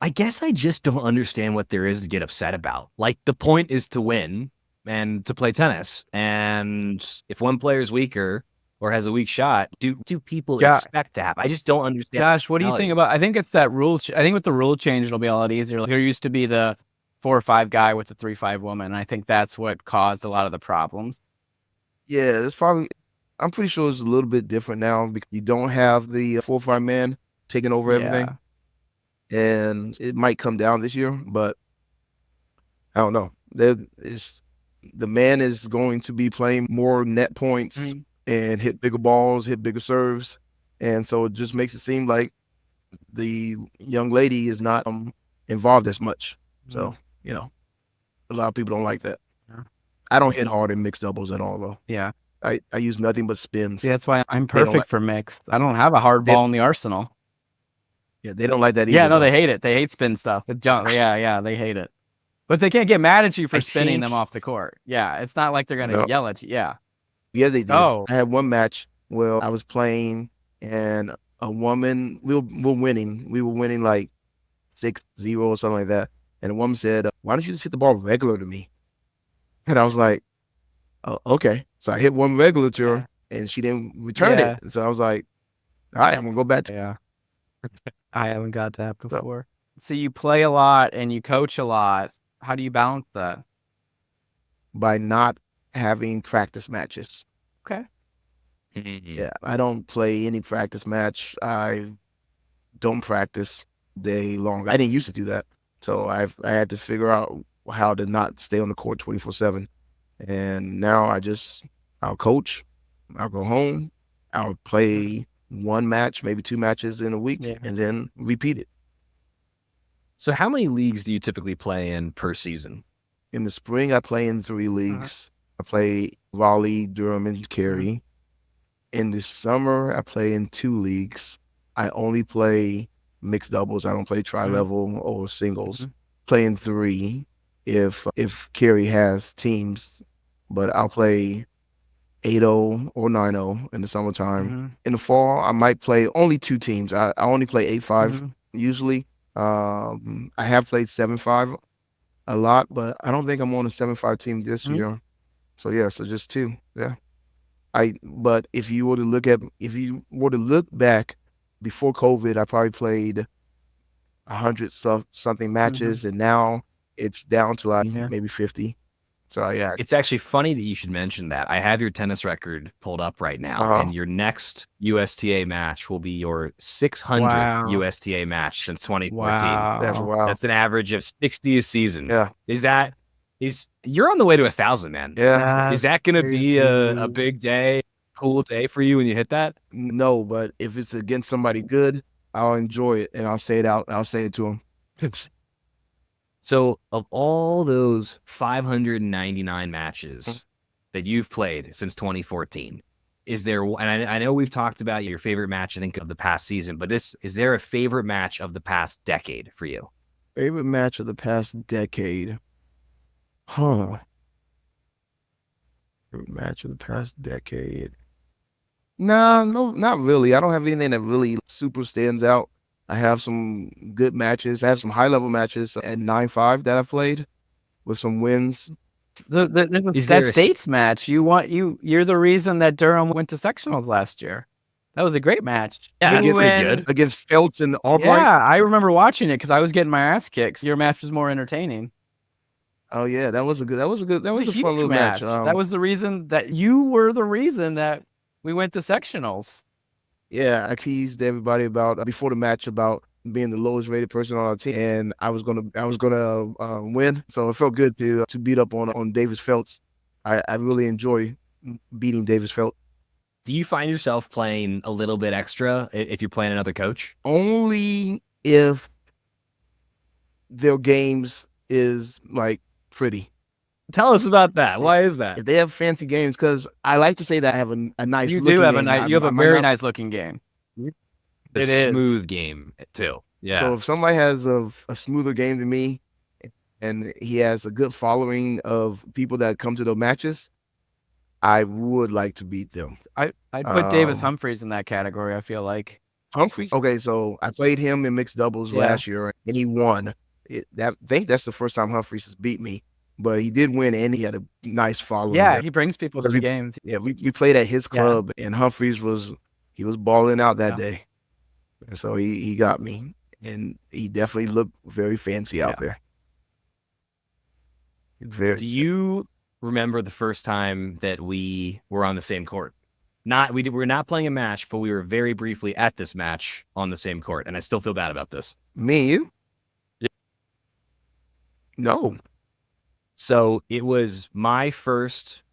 I guess I just don't understand what there is to get upset about. Like, the point is to win and to play tennis. And if one player is weaker or has a weak shot, do people expect to happen? I just don't understand. Josh, what do you think about? I think it's that rule. I think with the rule change, it'll be a lot easier. Like, there used to be the 4-5 guy with the 3-5 woman. And I think that's what caused a lot of the problems. Yeah, it's probably. I'm pretty sure it's a little bit different now because you don't have the 4-5 man taking over everything. Yeah. And it might come down this year, but I don't know. The man is going to be playing more net points and hit bigger balls, hit bigger serves. And so it just makes it seem like the young lady is not involved as much. So, a lot of people don't like that. Yeah. I don't hit hard in mixed doubles at all, though. Yeah. I use nothing but spins. See, that's why I'm They don't perfect for mixed. I don't have a hard ball in the arsenal. Yeah, they don't like that either. Yeah, no, though. they hate it. They hate spin stuff. Yeah, they hate it. But they can't get mad at you for spinning them off the court. Yeah, it's not like they're going to yell at you. Yeah. Yeah, they did. Oh. I had one match where I was playing and a woman, we were winning. We were winning like 6-0 or something like that. And the woman said, why don't you just hit the ball regular to me? And I was like, oh, okay. So I hit one regular to her and she didn't return it. So I was like, all right, I'm going to go back to Yeah. I haven't got that before. So you play a lot and you coach a lot. How do you balance that? by not having practice matches. Okay. Yeah, I don't play any practice match. I don't practice day long. I didn't used to do that. So I had to figure out how to not stay on the court 24/7. And now I'll coach, I'll go home, I'll play one match, maybe two matches in a week, and then repeat it. So how many leagues do you typically play in per season? In the spring, I play in 3 leagues. I play Raleigh, Durham, and Cary. In the summer, I play in 2 leagues. I only play mixed doubles. I don't play tri-level or singles. Play in 3 if Kerry has teams, but I'll play 8-0 or 9-0 in the summertime. In the fall, I might play only 2 teams. I only play 8-5 usually. I have played 7-5 a lot, but I don't think I'm on a 7-5 team this year. So yeah, so just 2. Yeah. But if you were to look back before COVID, I probably played 100 something matches, and now it's down to like maybe 50. So yeah, It's actually funny that you should mention that. I have your tennis record pulled up right now, and your next USTA match will be your 600th USTA match since 2014. Wow. that's wild. That's an average of 60 a season. Yeah. You're on the way to 1,000, man. Yeah. Is that going to be a big day, cool day for you when you hit that? No, but if it's against somebody good, I'll enjoy it and I'll say it out. I'll say it to them. So of all those 599 matches that you've played since 2014, is there, and I know we've talked about your favorite match, I think, of the past season, but is there a favorite match of the past decade for you? Favorite match of the past decade? Favorite match of the past decade? No, not really. I don't have anything that really super stands out. I have some good matches. I have some high-level matches at 9-5 that I played with some wins. That states match. You're the reason that Durham went to sectionals last year. That was a great match. Yeah, that's pretty good. Against Feltz and Albright. Yeah, I remember watching it because I was getting my ass kicked. Your match was more entertaining. Oh yeah, that was a fun little match. That was the reason that you were the reason that we went to sectionals. Yeah, I teased everybody about before the match about being the lowest rated person on our team, and I was gonna win. So it felt good to beat up on Davis Feltz. I really enjoy beating Davis Feltz. Do you find yourself playing a little bit extra if you're playing another coach? Only if their games is like pretty. Tell us about that. Why is that? If they have fancy games, because I like to say that I have a nice. You looking do have game. you have a very nice looking game. It is smooth game too. Yeah. So if somebody has a smoother game than me, and he has a good following of people that come to the matches, I would like to beat them. I put Davis Humphreys in that category. I feel like Humphreys. Okay, so I played him in mixed doubles last year, and he won. I think that's the first time Humphreys has beat me, but he did win, and he had a nice following. Yeah, he brings people to the games. Yeah, we played at his club, and Humphreys was balling out that day, and so he got me, and he definitely looked very fancy out there. Do you remember the first time that we were on the same court? We were not playing a match, but we were very briefly at this match on the same court, and I still feel bad about this. Me and you? Yeah. No. So it was my first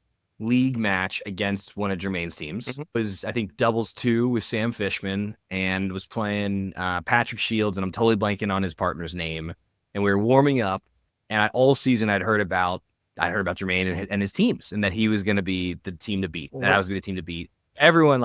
league match against one of Jermaine's teams. It was, I think, doubles 2 with Sam Fishman, and was playing Patrick Shields, and I'm totally blanking on his partner's name. And we were warming up, and all season I'd heard about Jermaine and his teams, and that he was going to be the team to beat, and I was going to be the team to beat. Everyone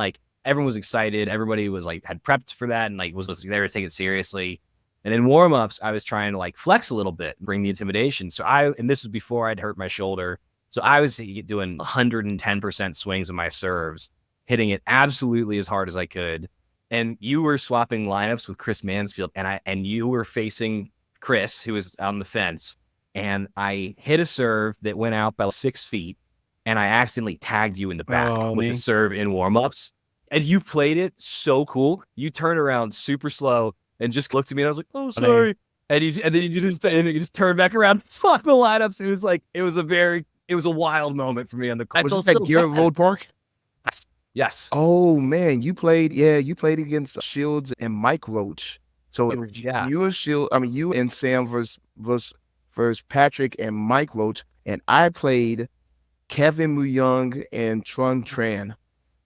was excited. Everybody was had prepped for that, and was there to take it seriously. And in warm-ups, I was trying to flex a little bit, bring the intimidation. So and this was before I'd hurt my shoulder. So I was doing 110% swings of my serves, hitting it absolutely as hard as I could. And you were swapping lineups with Chris Mansfield, and you were facing Chris, who was on the fence. And I hit a serve that went out by 6 feet, and I accidentally tagged you in the back with the serve in warm-ups. And you played it so cool. You turned around super slow and just looked at me, and I was like, "Oh, sorry." And then you just turned back around, and swapped the lineups. It was a wild moment for me on the court. Was that Garrett Road Park? Yes. Oh man, you played against Shields and Mike Roach. So it was you and Shield. I mean, you and Sam versus Patrick and Mike Roach, and I played Kevin Muyung and Trung Tran.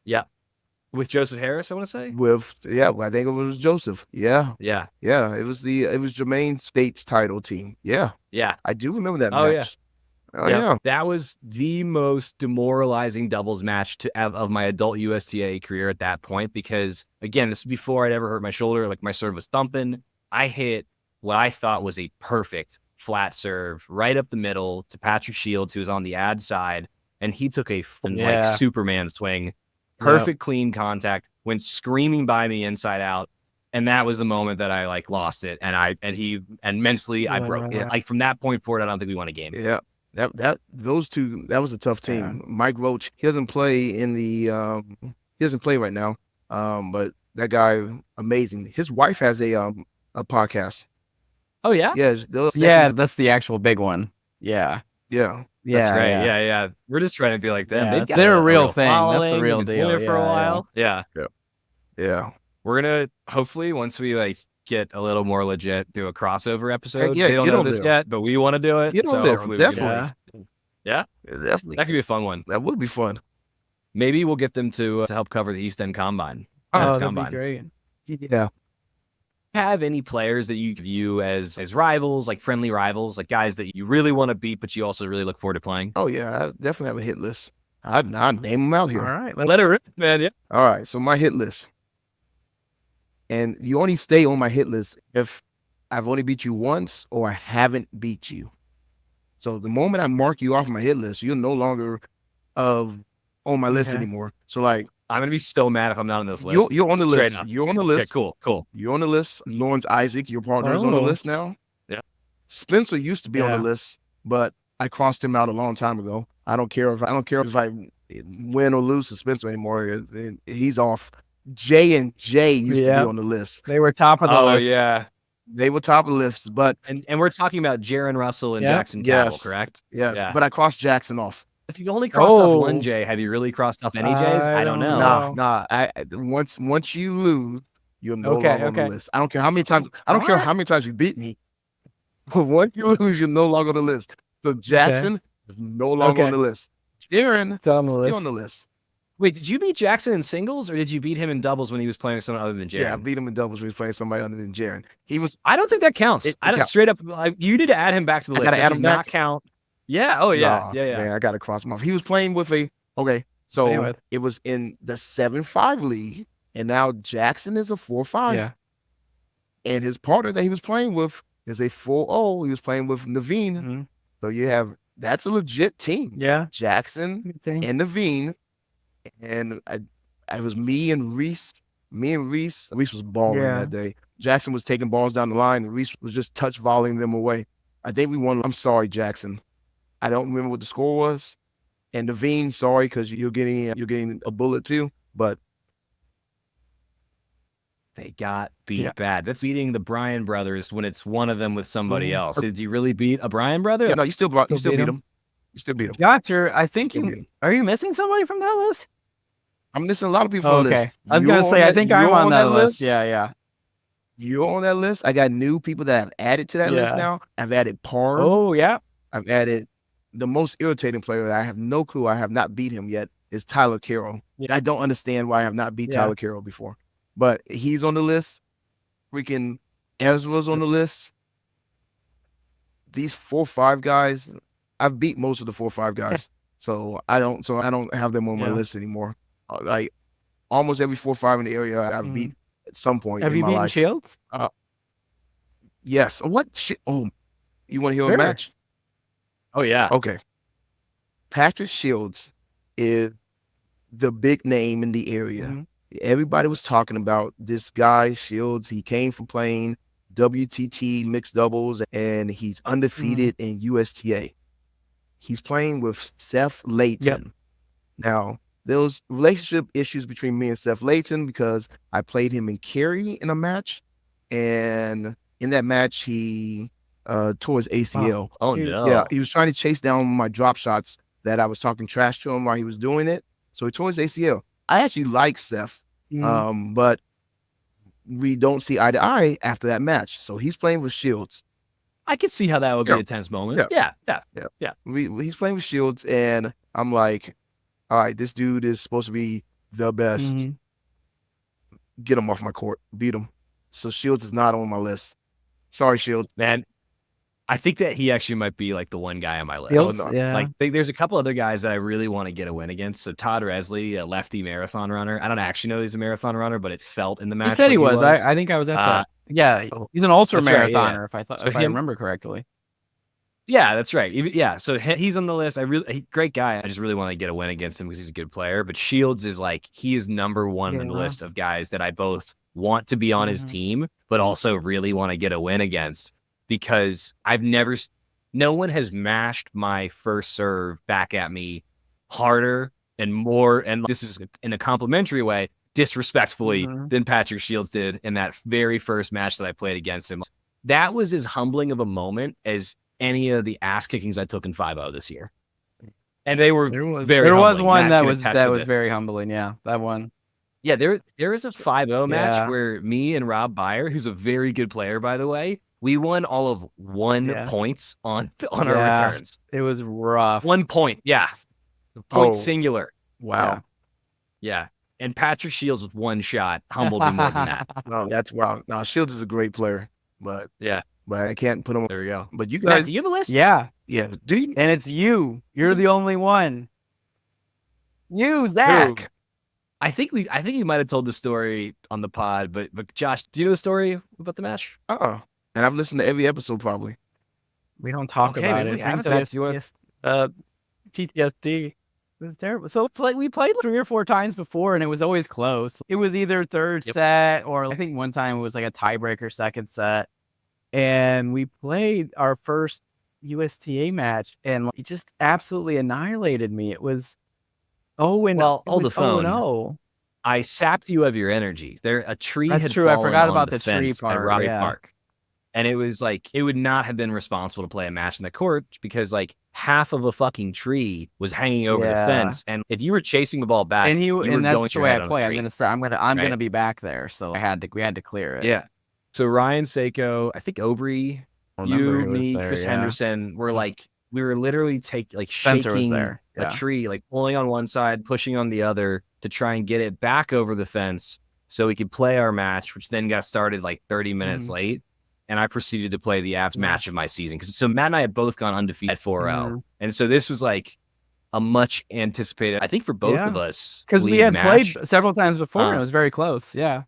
Yeah. With Joseph Harris, I want to say. I think it was Joseph. Yeah. Yeah. It was Jermaine State's title team. Yeah. Yeah. I do remember that Oh, match. Oh yeah. That was the most demoralizing doubles match of my adult USTA career at that point, because again, this was before I'd ever hurt my shoulder. Like, my serve was thumping. I hit what I thought was a perfect flat serve right up the middle to Patrick Shields, who was on the ad side, and he took a like Superman swing, perfect clean contact, went screaming by me inside out. And that was the moment that I like lost it, and mentally I broke. Like, from that point forward, I don't think we won a game. Yeah. Those two, that was a tough team. Mike Roach, he doesn't play in the he doesn't play right now. But that guy, amazing. His wife has a podcast. Oh yeah? Yeah, that's the actual big one. Yeah. Yeah. That's right. Yeah. We're just trying to be like them. Yeah, They've got they're a real real thing. That's the following. real They've been deal. doing it for a while. Yeah. We're gonna, hopefully, once we like get a little more legit, do a crossover episode. Yeah, they don't get know on this there. yet, but we want to do it. Get on there, hopefully we can definitely. do it. Yeah? Definitely. That could be a fun one. That would be fun. Maybe we'll get them to help cover the East End Combine. That'd be great. Yeah. Have any players that you view as rivals, like friendly rivals, like guys that you really want to beat, but you also really look forward to playing? Oh yeah, I definitely have a hit list. I'd name them out here. All right. Let it rip, man. Yeah. All right, so my hit list. And you only stay on my hit list if I've only beat you once or I haven't beat you. So the moment I mark you off my hit list, you're no longer on my list anymore. So like, I'm gonna be so mad if I'm not on this list. You're on the Straight list. up. You're on the list. Okay, cool. You're on the list. Lawrence Isaac, your partner, is on the list now. Yeah. Spencer used to be on the list, but I crossed him out a long time ago. I don't care if I win or lose to Spencer anymore. He's off. J and J used to be on the list. They were top of the list. Oh yeah. They were top of the list, but and we're talking about Jaron Russell and Jackson Cabell, correct? Yes. Yeah. But I crossed Jackson off. If you only crossed off one J, have you really crossed off any J's? I don't know. Nah. Once you lose, you're no longer on the list. I don't care how many times. I don't care how many times you beat me. But once you lose, you're no longer on the list. So Jackson is no longer on the list. Jaron still on the list. Wait, did you beat Jackson in singles, or did you beat him in doubles when he was playing with someone other than Jaron? Yeah, I beat him in doubles when he was playing somebody other than Jaron. I don't think that counts. I don't straight up. You need to add him back to the list. That does not count. Yeah. Oh yeah. Yeah. Man, I got to cross him off. He was playing with it was in the 7-5 league, and now Jackson is a 4-5. Yeah. And his partner that he was playing with is a 4-0. He was playing with Naveen. Mm-hmm. So that's a legit team. Yeah. Jackson and Naveen. And I was me and Reese. Reese was balling that day. Jackson was taking balls down the line, and Reese was just touch volleying them away. I think we won. I'm sorry, Jackson. I don't remember what the score was. And Naveen, sorry, because you're getting a bullet too. But they got beat bad. That's beating the Bryan brothers when it's one of them with somebody else. Did you really beat a Bryan brother? Yeah, no, you still beat him. You still beat him. Gotcha. I think are you missing somebody from that list? I'm missing a lot of people on the list. I was going to say, I think I'm on that list. Yeah. You're on that list. I got new people that I've added to that list now. I've added Parv. Oh, yeah. I've added the most irritating player that I have no clue. I have not beat him yet is Tyler Carroll. Yeah. I don't understand why I have not beat Tyler Carroll before. But he's on the list. Freaking Ezra's on the list. These 4-5 guys, I've beat most of the 4-5 guys. So I don't have them on my list anymore. Like almost every 4-5 in the area I've beat at some point. Have in you my beaten life. Shields? Yes. What shit? Oh, you want to hear a match? Oh yeah. Okay. Patrick Shields is the big name in the area. Mm-hmm. Everybody was talking about this guy Shields. He came from playing WTT mixed doubles, and he's undefeated in USTA. He's playing with Seth Layton. Yep. Now, there was relationship issues between me and Seth Layton because I played him in Cary in a match, and in that match he tore his ACL. Oh no! Yeah, he was trying to chase down my drop shots that I was talking trash to him while he was doing it, so he tore his ACL. I actually like Seth, but we don't see eye to eye after that match. So he's playing with Shields. I could see how that would be a tense moment. Yeah. He's playing with Shields, and I'm like, all right, this dude is supposed to be the best. Mm-hmm. Get him off my court. Beat him. So Shields is not on my list. Sorry, Shields. Man, I think that he actually might be like the one guy on my list. Fields, no. yeah. Like there's a couple other guys that I really want to get a win against. So Todd Resley, a lefty marathon runner. I don't actually know he's a marathon runner, but it felt in the match. He said like he was. I think I was at that. Yeah, Oh, he's an ultra that's right, yeah. marathoner. So If I him- remember correctly. Yeah, that's right. Yeah, so he's on the list. Great guy. I just really want to get a win against him because he's a good player. But Shields is like he is number one on the Yeah. list of guys that I both want to be on his team, but also really want to get a win against because no one has mashed my first serve back at me harder and more, and this is in a complimentary way, disrespectfully than Patrick Shields did in that very first match that I played against him. That was as humbling of a moment as any of the ass kickings I took in 5-0 this year. And they were There was humbling. one Matt that can was attest to this. very humbling. Yeah, that one. Yeah, there is a 5-0 match Yeah. where me and Rob Byer, who's a very good player, by the way, we won all of 1 points on our Yeah. returns. It was rough. 1 point. Yeah. Point Oh. singular. Wow. Yeah. And Patrick Shields with 1 shot humbled me more than that. No, that's wow. Now Shields is a great player, but Yeah. I can't put him. There we go. But you Matt, guys, do you have a list? Yeah, yeah, do you? and it's you. You're the only one. You, Zach. I think you might have told the story on the pod, but Josh, do you know the story about the match? And I've listened to every episode probably. We don't talk Okay, about maybe it. we haven't. Brings Do you wanna- yes, PTSD. It was terrible. So we played 3 or 4 times before, and it was always close. It was either third set, or I think one time it was like a tiebreaker second set. And we played our first USTA match, and he just absolutely annihilated me. It was Well, hold the phone. No, I sapped you of your energy. A tree That's had true. I fallen forgot on about the tree fence part, at Robbie yeah. Park. And it was like, it would not have been responsible to play a match in the court because like half of a fucking tree was hanging over the Yeah. fence. And if you were chasing the ball back, and you were and that's going the your way head I on a play. I'm tree. gonna say I'm Right. gonna be back there, so we had to clear it. Yeah. So Ryan Seiko, I think Aubrey, I remember you, who was me, there, Chris yeah. Henderson were like, we were literally Spencer was shaking there, a yeah. tree, like pulling on one side, pushing on the other to try and get it back over the fence so we could play our match, which then got started like 30 minutes late. And I proceeded to play the Avs match of my season. So Matt and I had both gone undefeated at 4-0. And so this was like a much anticipated, I think for both of us. Because we league had match. played several times before, and it was very close. Yeah.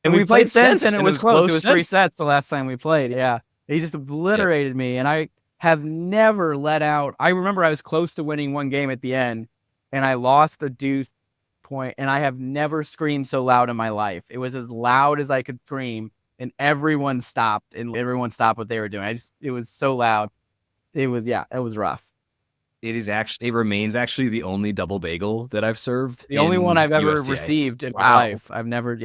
And we played since, and it was close. It was 3 since. sets the last time we played. Yeah. He just obliterated me, and I have never let out. I remember I was close to winning one game at the end, and I lost a deuce point, and I have never screamed so loud in my life. It was as loud as I could scream, and everyone stopped what they were doing. It was so loud. It was rough. It remains actually the only double bagel that I've served. The only one I've ever USTA. received in my Wow. life. I've never,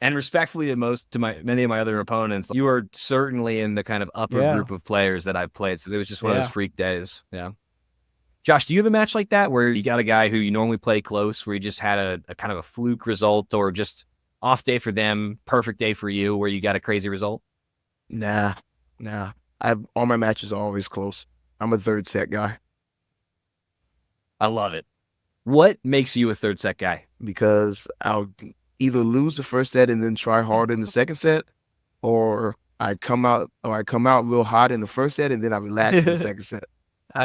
And respectfully to many of my other opponents, you are certainly in the kind of upper Yeah. group of players that I've played. So it was just one of Yeah. those freak days. Yeah. Josh, do you have a match like that where you got a guy who you normally play close, where you just had a kind of a fluke result, or just off day for them, perfect day for you, where you got a crazy result? Nah. All my matches are always close. I'm a third set guy I love it. What makes you a third set guy? because I'll either lose the first set and then try harder in the second set, or I come out real hot in the first set and then I relax in the second set.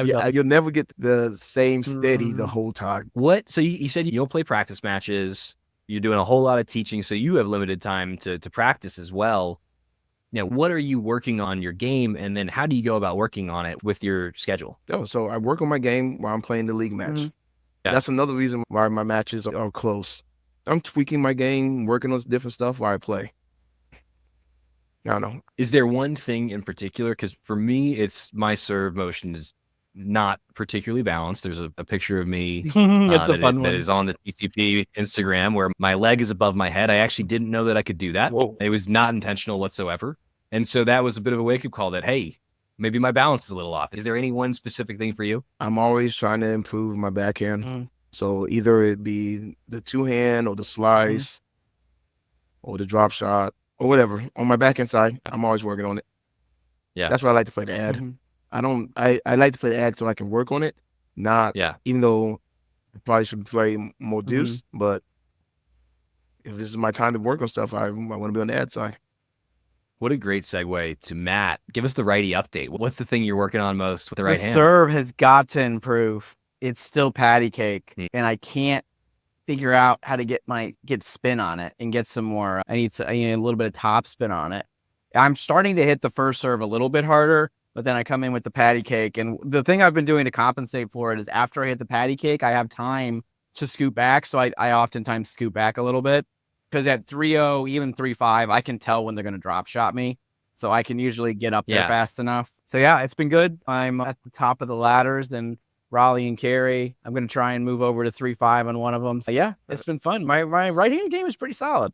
You'll never get the same steady the whole time. What? So you said you don't play practice matches. You're doing a whole lot of teaching, so you have limited time to practice as well. Now, what are you working on your game, and then how do you go about working on it with your schedule? So I work on my game while I'm playing the league match. Yeah. That's another reason why my matches are close. I'm tweaking my game, working on different stuff while I play. I don't know. Is there one thing in particular? Because for me, it's my serve motion is not particularly balanced. There's a picture of me that is on the TCP Instagram where my leg is above my head. I actually didn't know that I could do that. Whoa. It was not intentional whatsoever. And so that was a bit of a wake-up call that, hey, maybe my balance is a little off. Is there any one specific thing for you? I'm always trying to improve my backhand. So either it be the two-hand or the slice or the drop shot or whatever. On my backhand side, I'm always working on it. Yeah. That's why I like to play the ad. I like to play the ad so I can work on it. Even though I probably should play more deuce, but if this is my time to work on stuff, I want to be on the ad side. What a great segue to Matt. Give us the righty update. What's the thing you're working on most with the right The hand? serve has got to improve. It's still patty cake, and I can't figure out how to get spin on it and get some more. I need a little bit of top spin on it. I'm starting to hit the first serve a little bit harder, but then I come in with the patty cake. And the thing I've been doing to compensate for it is after I hit the patty cake, I have time to scoot back. So I oftentimes scoot back a little bit because at 3-0, even 3-5, I can tell when they're going to drop shot me. So I can usually get up there fast enough. So yeah, it's been good. I'm at the top of the ladders. Then Raleigh and Carey. I'm going to try and move over to 3-5 on one of them. So yeah, it's been fun. My right-hand game is pretty solid.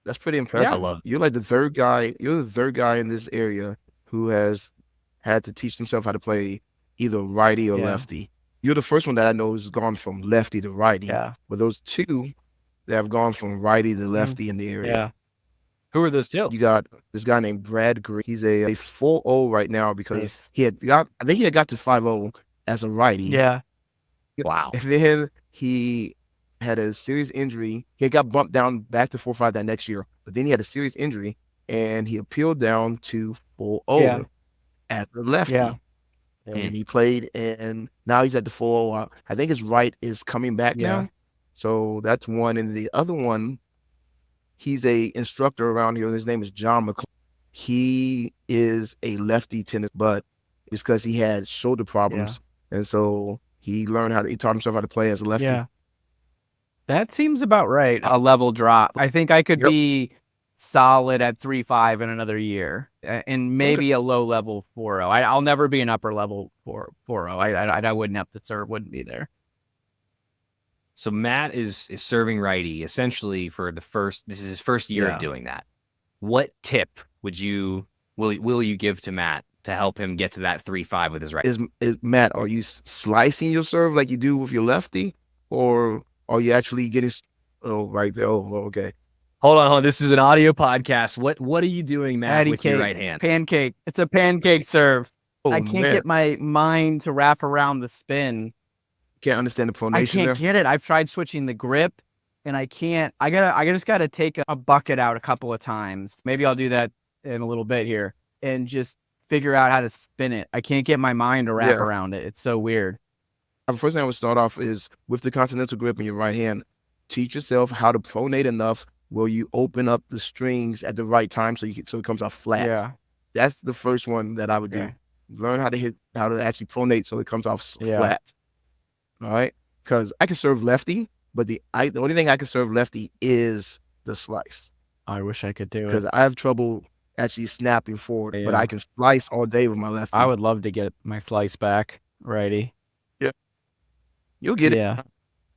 That's pretty impressive. Yeah. I love it. You're like the third guy. You're the third guy in this area who has had to teach himself how to play either righty or lefty. You're the first one that I know who's gone from lefty to righty. Yeah. But those two that have gone from righty to lefty in the area. Yeah. Who are those two? You got this guy named Brad Green. He's a 4-0 right now because I think he had got to 5-0 as a righty. Yeah. Wow. And then he had a serious injury. He got bumped down back to 4-5 that next year, but then he had a serious injury and he appealed down to 4-0 at the lefty. Yeah. And he played, and now he's at the 4-0. I think his right is coming back now. So that's one. And the other one, he's a instructor around here. His name is John McClellan. He is a lefty tennis, but it's because he had shoulder problems. And so he taught himself how to play as a lefty. Yeah. That seems about right. A level drop. I think I could be solid at 3-5 in another year, and maybe a low level 4-0. I'll never be an upper level 4-0. I wouldn't have to serve. Wouldn't be there. So Matt is serving righty essentially for this is his first year of doing that. What tip will you give to Matt to help him get to that 3-5 with his right? Is Matt, are you slicing your serve like you do with your lefty, or are you actually getting right there? Oh, okay. Hold on. This is an audio podcast. What are you doing, Matt, Patty with cake, your right hand? Pancake. It's a pancake serve. Oh, I can't get my mind to wrap around the spin. Can't understand the pronation I can't there. get it. I've tried switching the grip, and I can't. I just gotta take a bucket out a couple of times. Maybe I'll do that in a little bit here, and just figure out how to spin it. I can't get my mind to wrap around it. It's so weird. The first thing I would start off is with the continental grip in your right hand. Teach yourself how to pronate enough where you open up the strings at the right time so it comes off flat. Yeah. That's the first one that I would do. Learn how to actually pronate so it comes off flat. All right? Because I can serve lefty, but the only thing I can serve lefty is the slice. I wish I could do it. Because I have trouble actually snapping forward, but I can slice all day with my lefty. I would love to get my slice back righty. Yeah. You'll get it. Yeah.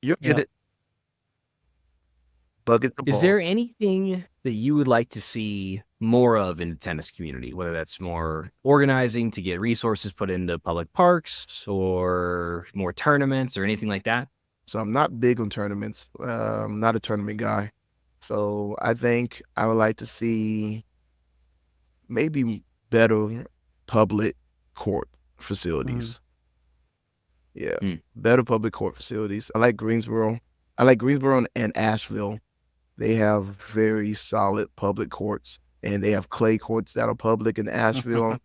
You'll get it. Bucket the ball. Is there anything that you would like to see more of in the tennis community, whether that's more organizing to get resources put into public parks or more tournaments or anything like that? So I'm not big on tournaments. I'm not a tournament guy. So I think I would like to see maybe better public court facilities. Better public court facilities. I like Greensboro. And Asheville. They have very solid public courts, and they have clay courts that are public in Asheville.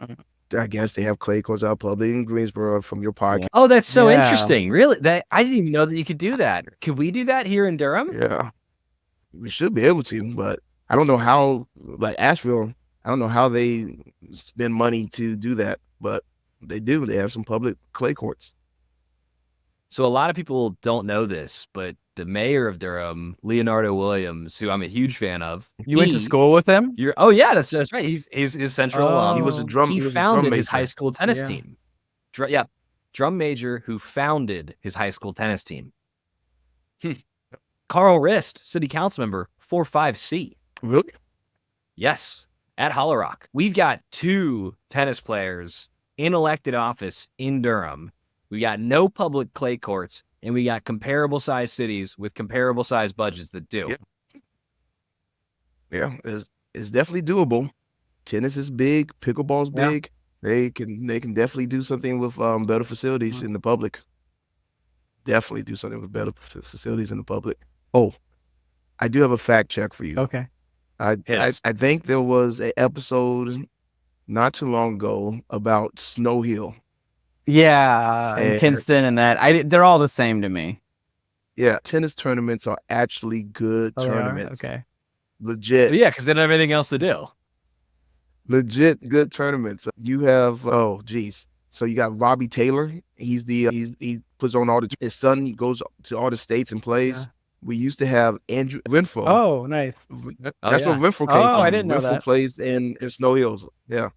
I guess they have clay courts that are public in Greensboro from your podcast. Oh, that's so interesting. Really? I didn't even know that you could do that. Could we do that here in Durham? Yeah. We should be able to, but I don't know how, like Asheville, I don't know how they spend money to do that, but they do. They have some public clay courts. So a lot of people don't know this, but the mayor of Durham, Leonardo Williams, who I'm a huge fan of. You went to school with him? Oh yeah, that's right. He's Central alum. He was a drum. He was founded a drum his major. high school tennis team. Drum major who founded his high school tennis team. Carl Rist, city council member, 4-5C. Really? Yes, at Hollow Rock. We've got 2 tennis players in elected office in Durham. We got no public clay courts, and we got comparable sized cities with comparable sized budgets that do. Yeah, it's definitely doable. Tennis is big. Pickleball's big. They can definitely do something with better facilities in the public. Definitely do something with better facilities in the public. Oh, I do have a fact check for you. Okay. Hit us. I think there was an episode not too long ago about Snow Hill. Yeah, and And Kinston and that. They're all the same to me. yeah, tennis tournaments are actually good Oh, they are? tournaments. Okay. Legit, Yeah, because they don't have anything else to do. legit good tournaments. You have so you got Robbie Taylor. He puts on all his son. He goes to all the states and plays. Yeah. We used to have Andrew Renfro. Oh, nice. That's yeah. where Renfro came Oh, from. I didn't know Renfro that. plays in Snow Hills. Yeah.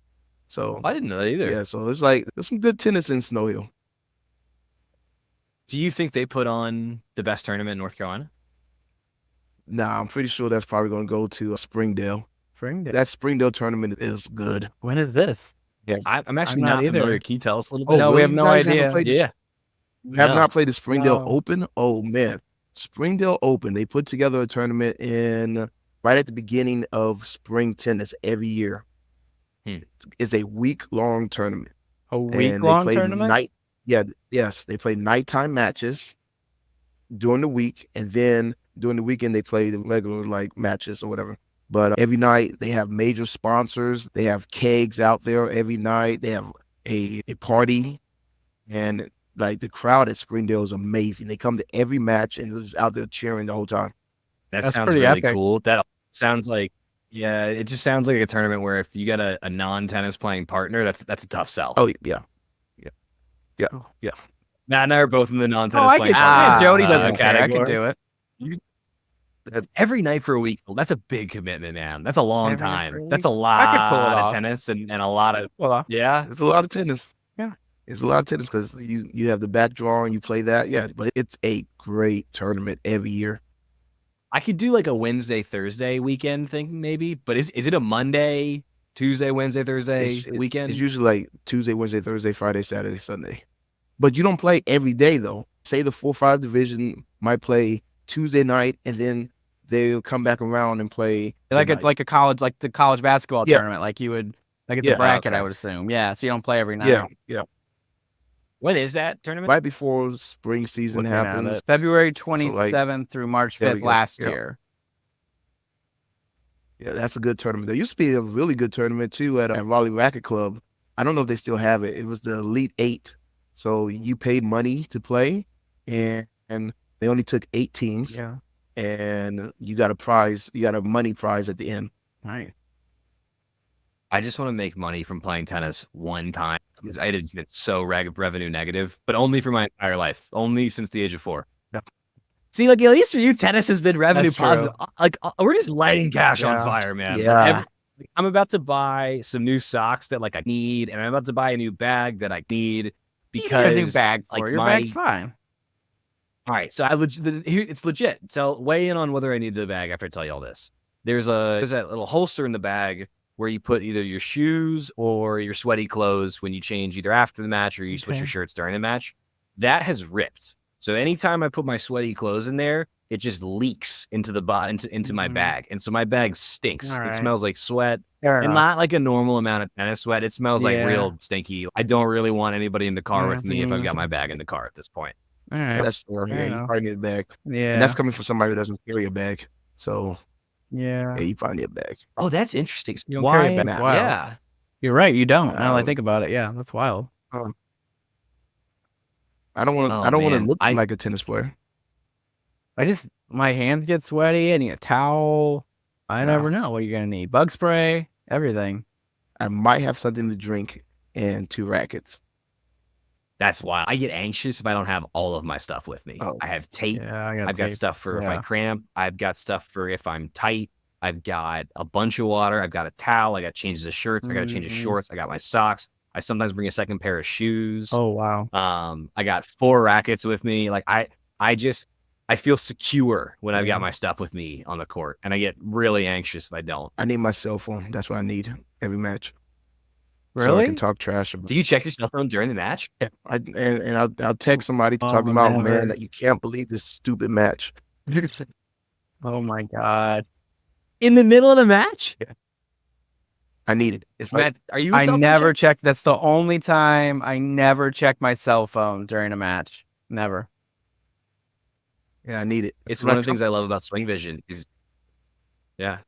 So I didn't know that either. yeah, so it's like there's some good tennis in Snow Hill. Do you think they put on the best tournament in North Carolina? Nah, I'm pretty sure that's probably going to go to Springdale. Springdale. That Springdale tournament is good. When is this? I'm actually I'm not not familiar. either. Can you tell us a little Oh, bit? No, we really? have You no guys haven't idea. played the- Yeah. You have No. not played the Springdale No. Open? Oh man, Springdale Open. They put together a tournament right at the beginning of spring tennis every year. It's a week-long tournament. A And week-long tournament? Yes, they play nighttime matches during the week, and then during the weekend they play the regular like matches or whatever. But every night they have major sponsors. They have kegs out there every night. They have a party, and like the crowd at Springdale is amazing. They come to every match and they're just out there cheering the whole time. That That's sounds pretty really epic. cool. That sounds like, yeah, it just sounds like a tournament where if you got a non-tennis playing partner, that's a tough sell. Oh yeah, Matt and I are both in the Oh, non-tennis I playing could. partner Jody doesn't care. I category. could do it. Every night for a week. That's a big commitment, man. That's a long Every night for a time. That's a week. I could pull it lot of off. tennis and a lot of, Well, yeah. it's a lot of tennis. Yeah. It's a lot of tennis because you have the back draw and you play that. Yeah, but it's a great tournament every year. I could do like a Wednesday, Thursday weekend thing maybe, but is it a Monday, Tuesday, Wednesday, Thursday weekend? It's usually like Tuesday, Wednesday, Thursday, Friday, Saturday, Sunday. But you don't play every day though. Say the 4-5 division might play Tuesday night, and then they'll come back around and play like tonight. a college, like the college basketball Yeah. tournament, like you would, like it's Yeah. a bracket, Okay. I would assume. Yeah, so you don't play every night. Yeah. When is that tournament? Right before spring season Looking at happens. it. February 27th through March there we 5th go. last Yeah. year. Yeah, that's a good tournament. There used to be a really good tournament too at Raleigh Racket Club. I don't know if they still have it. It was the Elite Eight. So you paid money to play, and they only took 8 teams, Yeah. and you got a prize. You got a money prize at the end. Right. I just want to make money from playing tennis one time because I had been so revenue negative, but only for my entire life, only since the age of 4. Yeah. See, like at least for you, tennis has been revenue That's true. positive. Like we're just lighting cash on Yeah. fire, man. Yeah. I'm about to buy some new socks that like I need, and I'm about to buy a new bag that I need because Your new bag for like your my bag's fine. all right, so it's legit. So weigh in on whether I need the bag after I tell you all this. There's that little holster in the bag where you put either your shoes or your sweaty clothes when you change either after the match or you switch your Okay. shirts during the match. That has ripped. So anytime I put my sweaty clothes in there, it just leaks into the into my Mhm. bag, and so my bag stinks. All It right. smells like sweat, Fair and enough. not like a normal amount of tennis sweat. It smells like Yeah. real stinky. I don't really want anybody in the car with me if I've got Mhm. my bag in the car at this point. All right. That's fair. Fair Yeah, you enough. probably need a bag, Yeah. and that's coming from somebody who doesn't carry a bag. So yeah. yeah, you probably need a bag. Oh, that's interesting. You don't carry a Why? bag. Wow. Yeah. You're right. You don't. Now that I Um, think about it, yeah, that's wild. I don't want to. Oh, I don't want to man. look like a tennis player. My hands get sweaty. I need a towel. I Yeah. never know what you're gonna need. Bug spray, everything. I might have something to drink and 2 rackets. That's why I get anxious if I don't have all of my stuff with me. Oh. I have tape. Yeah, I got. I've got stuff for if I Yeah. cramp. I've got stuff for if I'm tight. I've got a bunch of water. I've got a towel. I got changes of shirts. I got to change of Mhm. shorts. I got my socks. I sometimes bring a second pair of shoes. Oh wow. I got 4 rackets with me. Like I feel secure when I've Yeah. got my stuff with me on the court, and I get really anxious if I don't. I need my cell phone. That's what I need every match. So I Really? can talk trash about. Do you check your cell phone during the match? Yeah, I'll text somebody Oh, talking about, never. man, that you can't believe this stupid match. Oh my god. In the middle of the match? I need it. It's like Matt, are you? a I cell phone never checker? check. That's the only time I never check my cell phone during a match. Never. yeah, I need it. It's When one I of the things I love about Swing Vision is, yeah.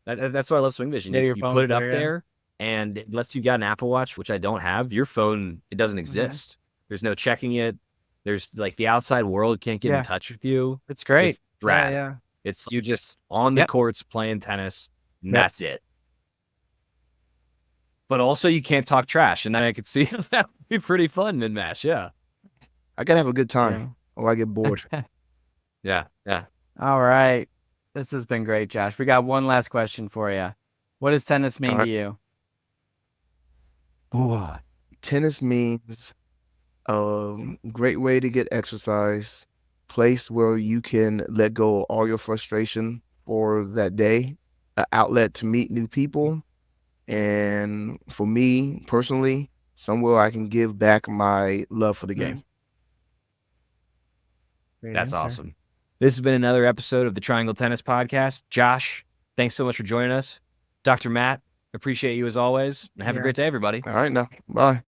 That's why I love Swing Vision. Yeah, You, your you phone's put it up there, yeah. there, and unless you got an Apple Watch, which I don't have, your phone, it doesn't exist. There's no checking it. There's like the outside world can't get in Yeah. touch with you. It's great. It's rad. Yeah. It's you just on the Yep. courts playing tennis, and Yep. that's it. But also, you can't talk trash, and I could see that would be pretty fun mid-match. Yeah, I gotta have a good time, or I get bored. yeah. All right. This has been great, Josh. We got one last question for you. What does tennis mean All right. to you? Boy, tennis means a great way to get exercise, place where you can let go of all your frustration for that day, an outlet to meet new people, and for me personally, somewhere I can give back my love for the game. Great That's answer. awesome. This has been another episode of the Triangle Tennis Podcast. Josh, thanks so much for joining us. Dr. Matt, appreciate you as always. And have a Yeah. great day, everybody. All right, now, bye.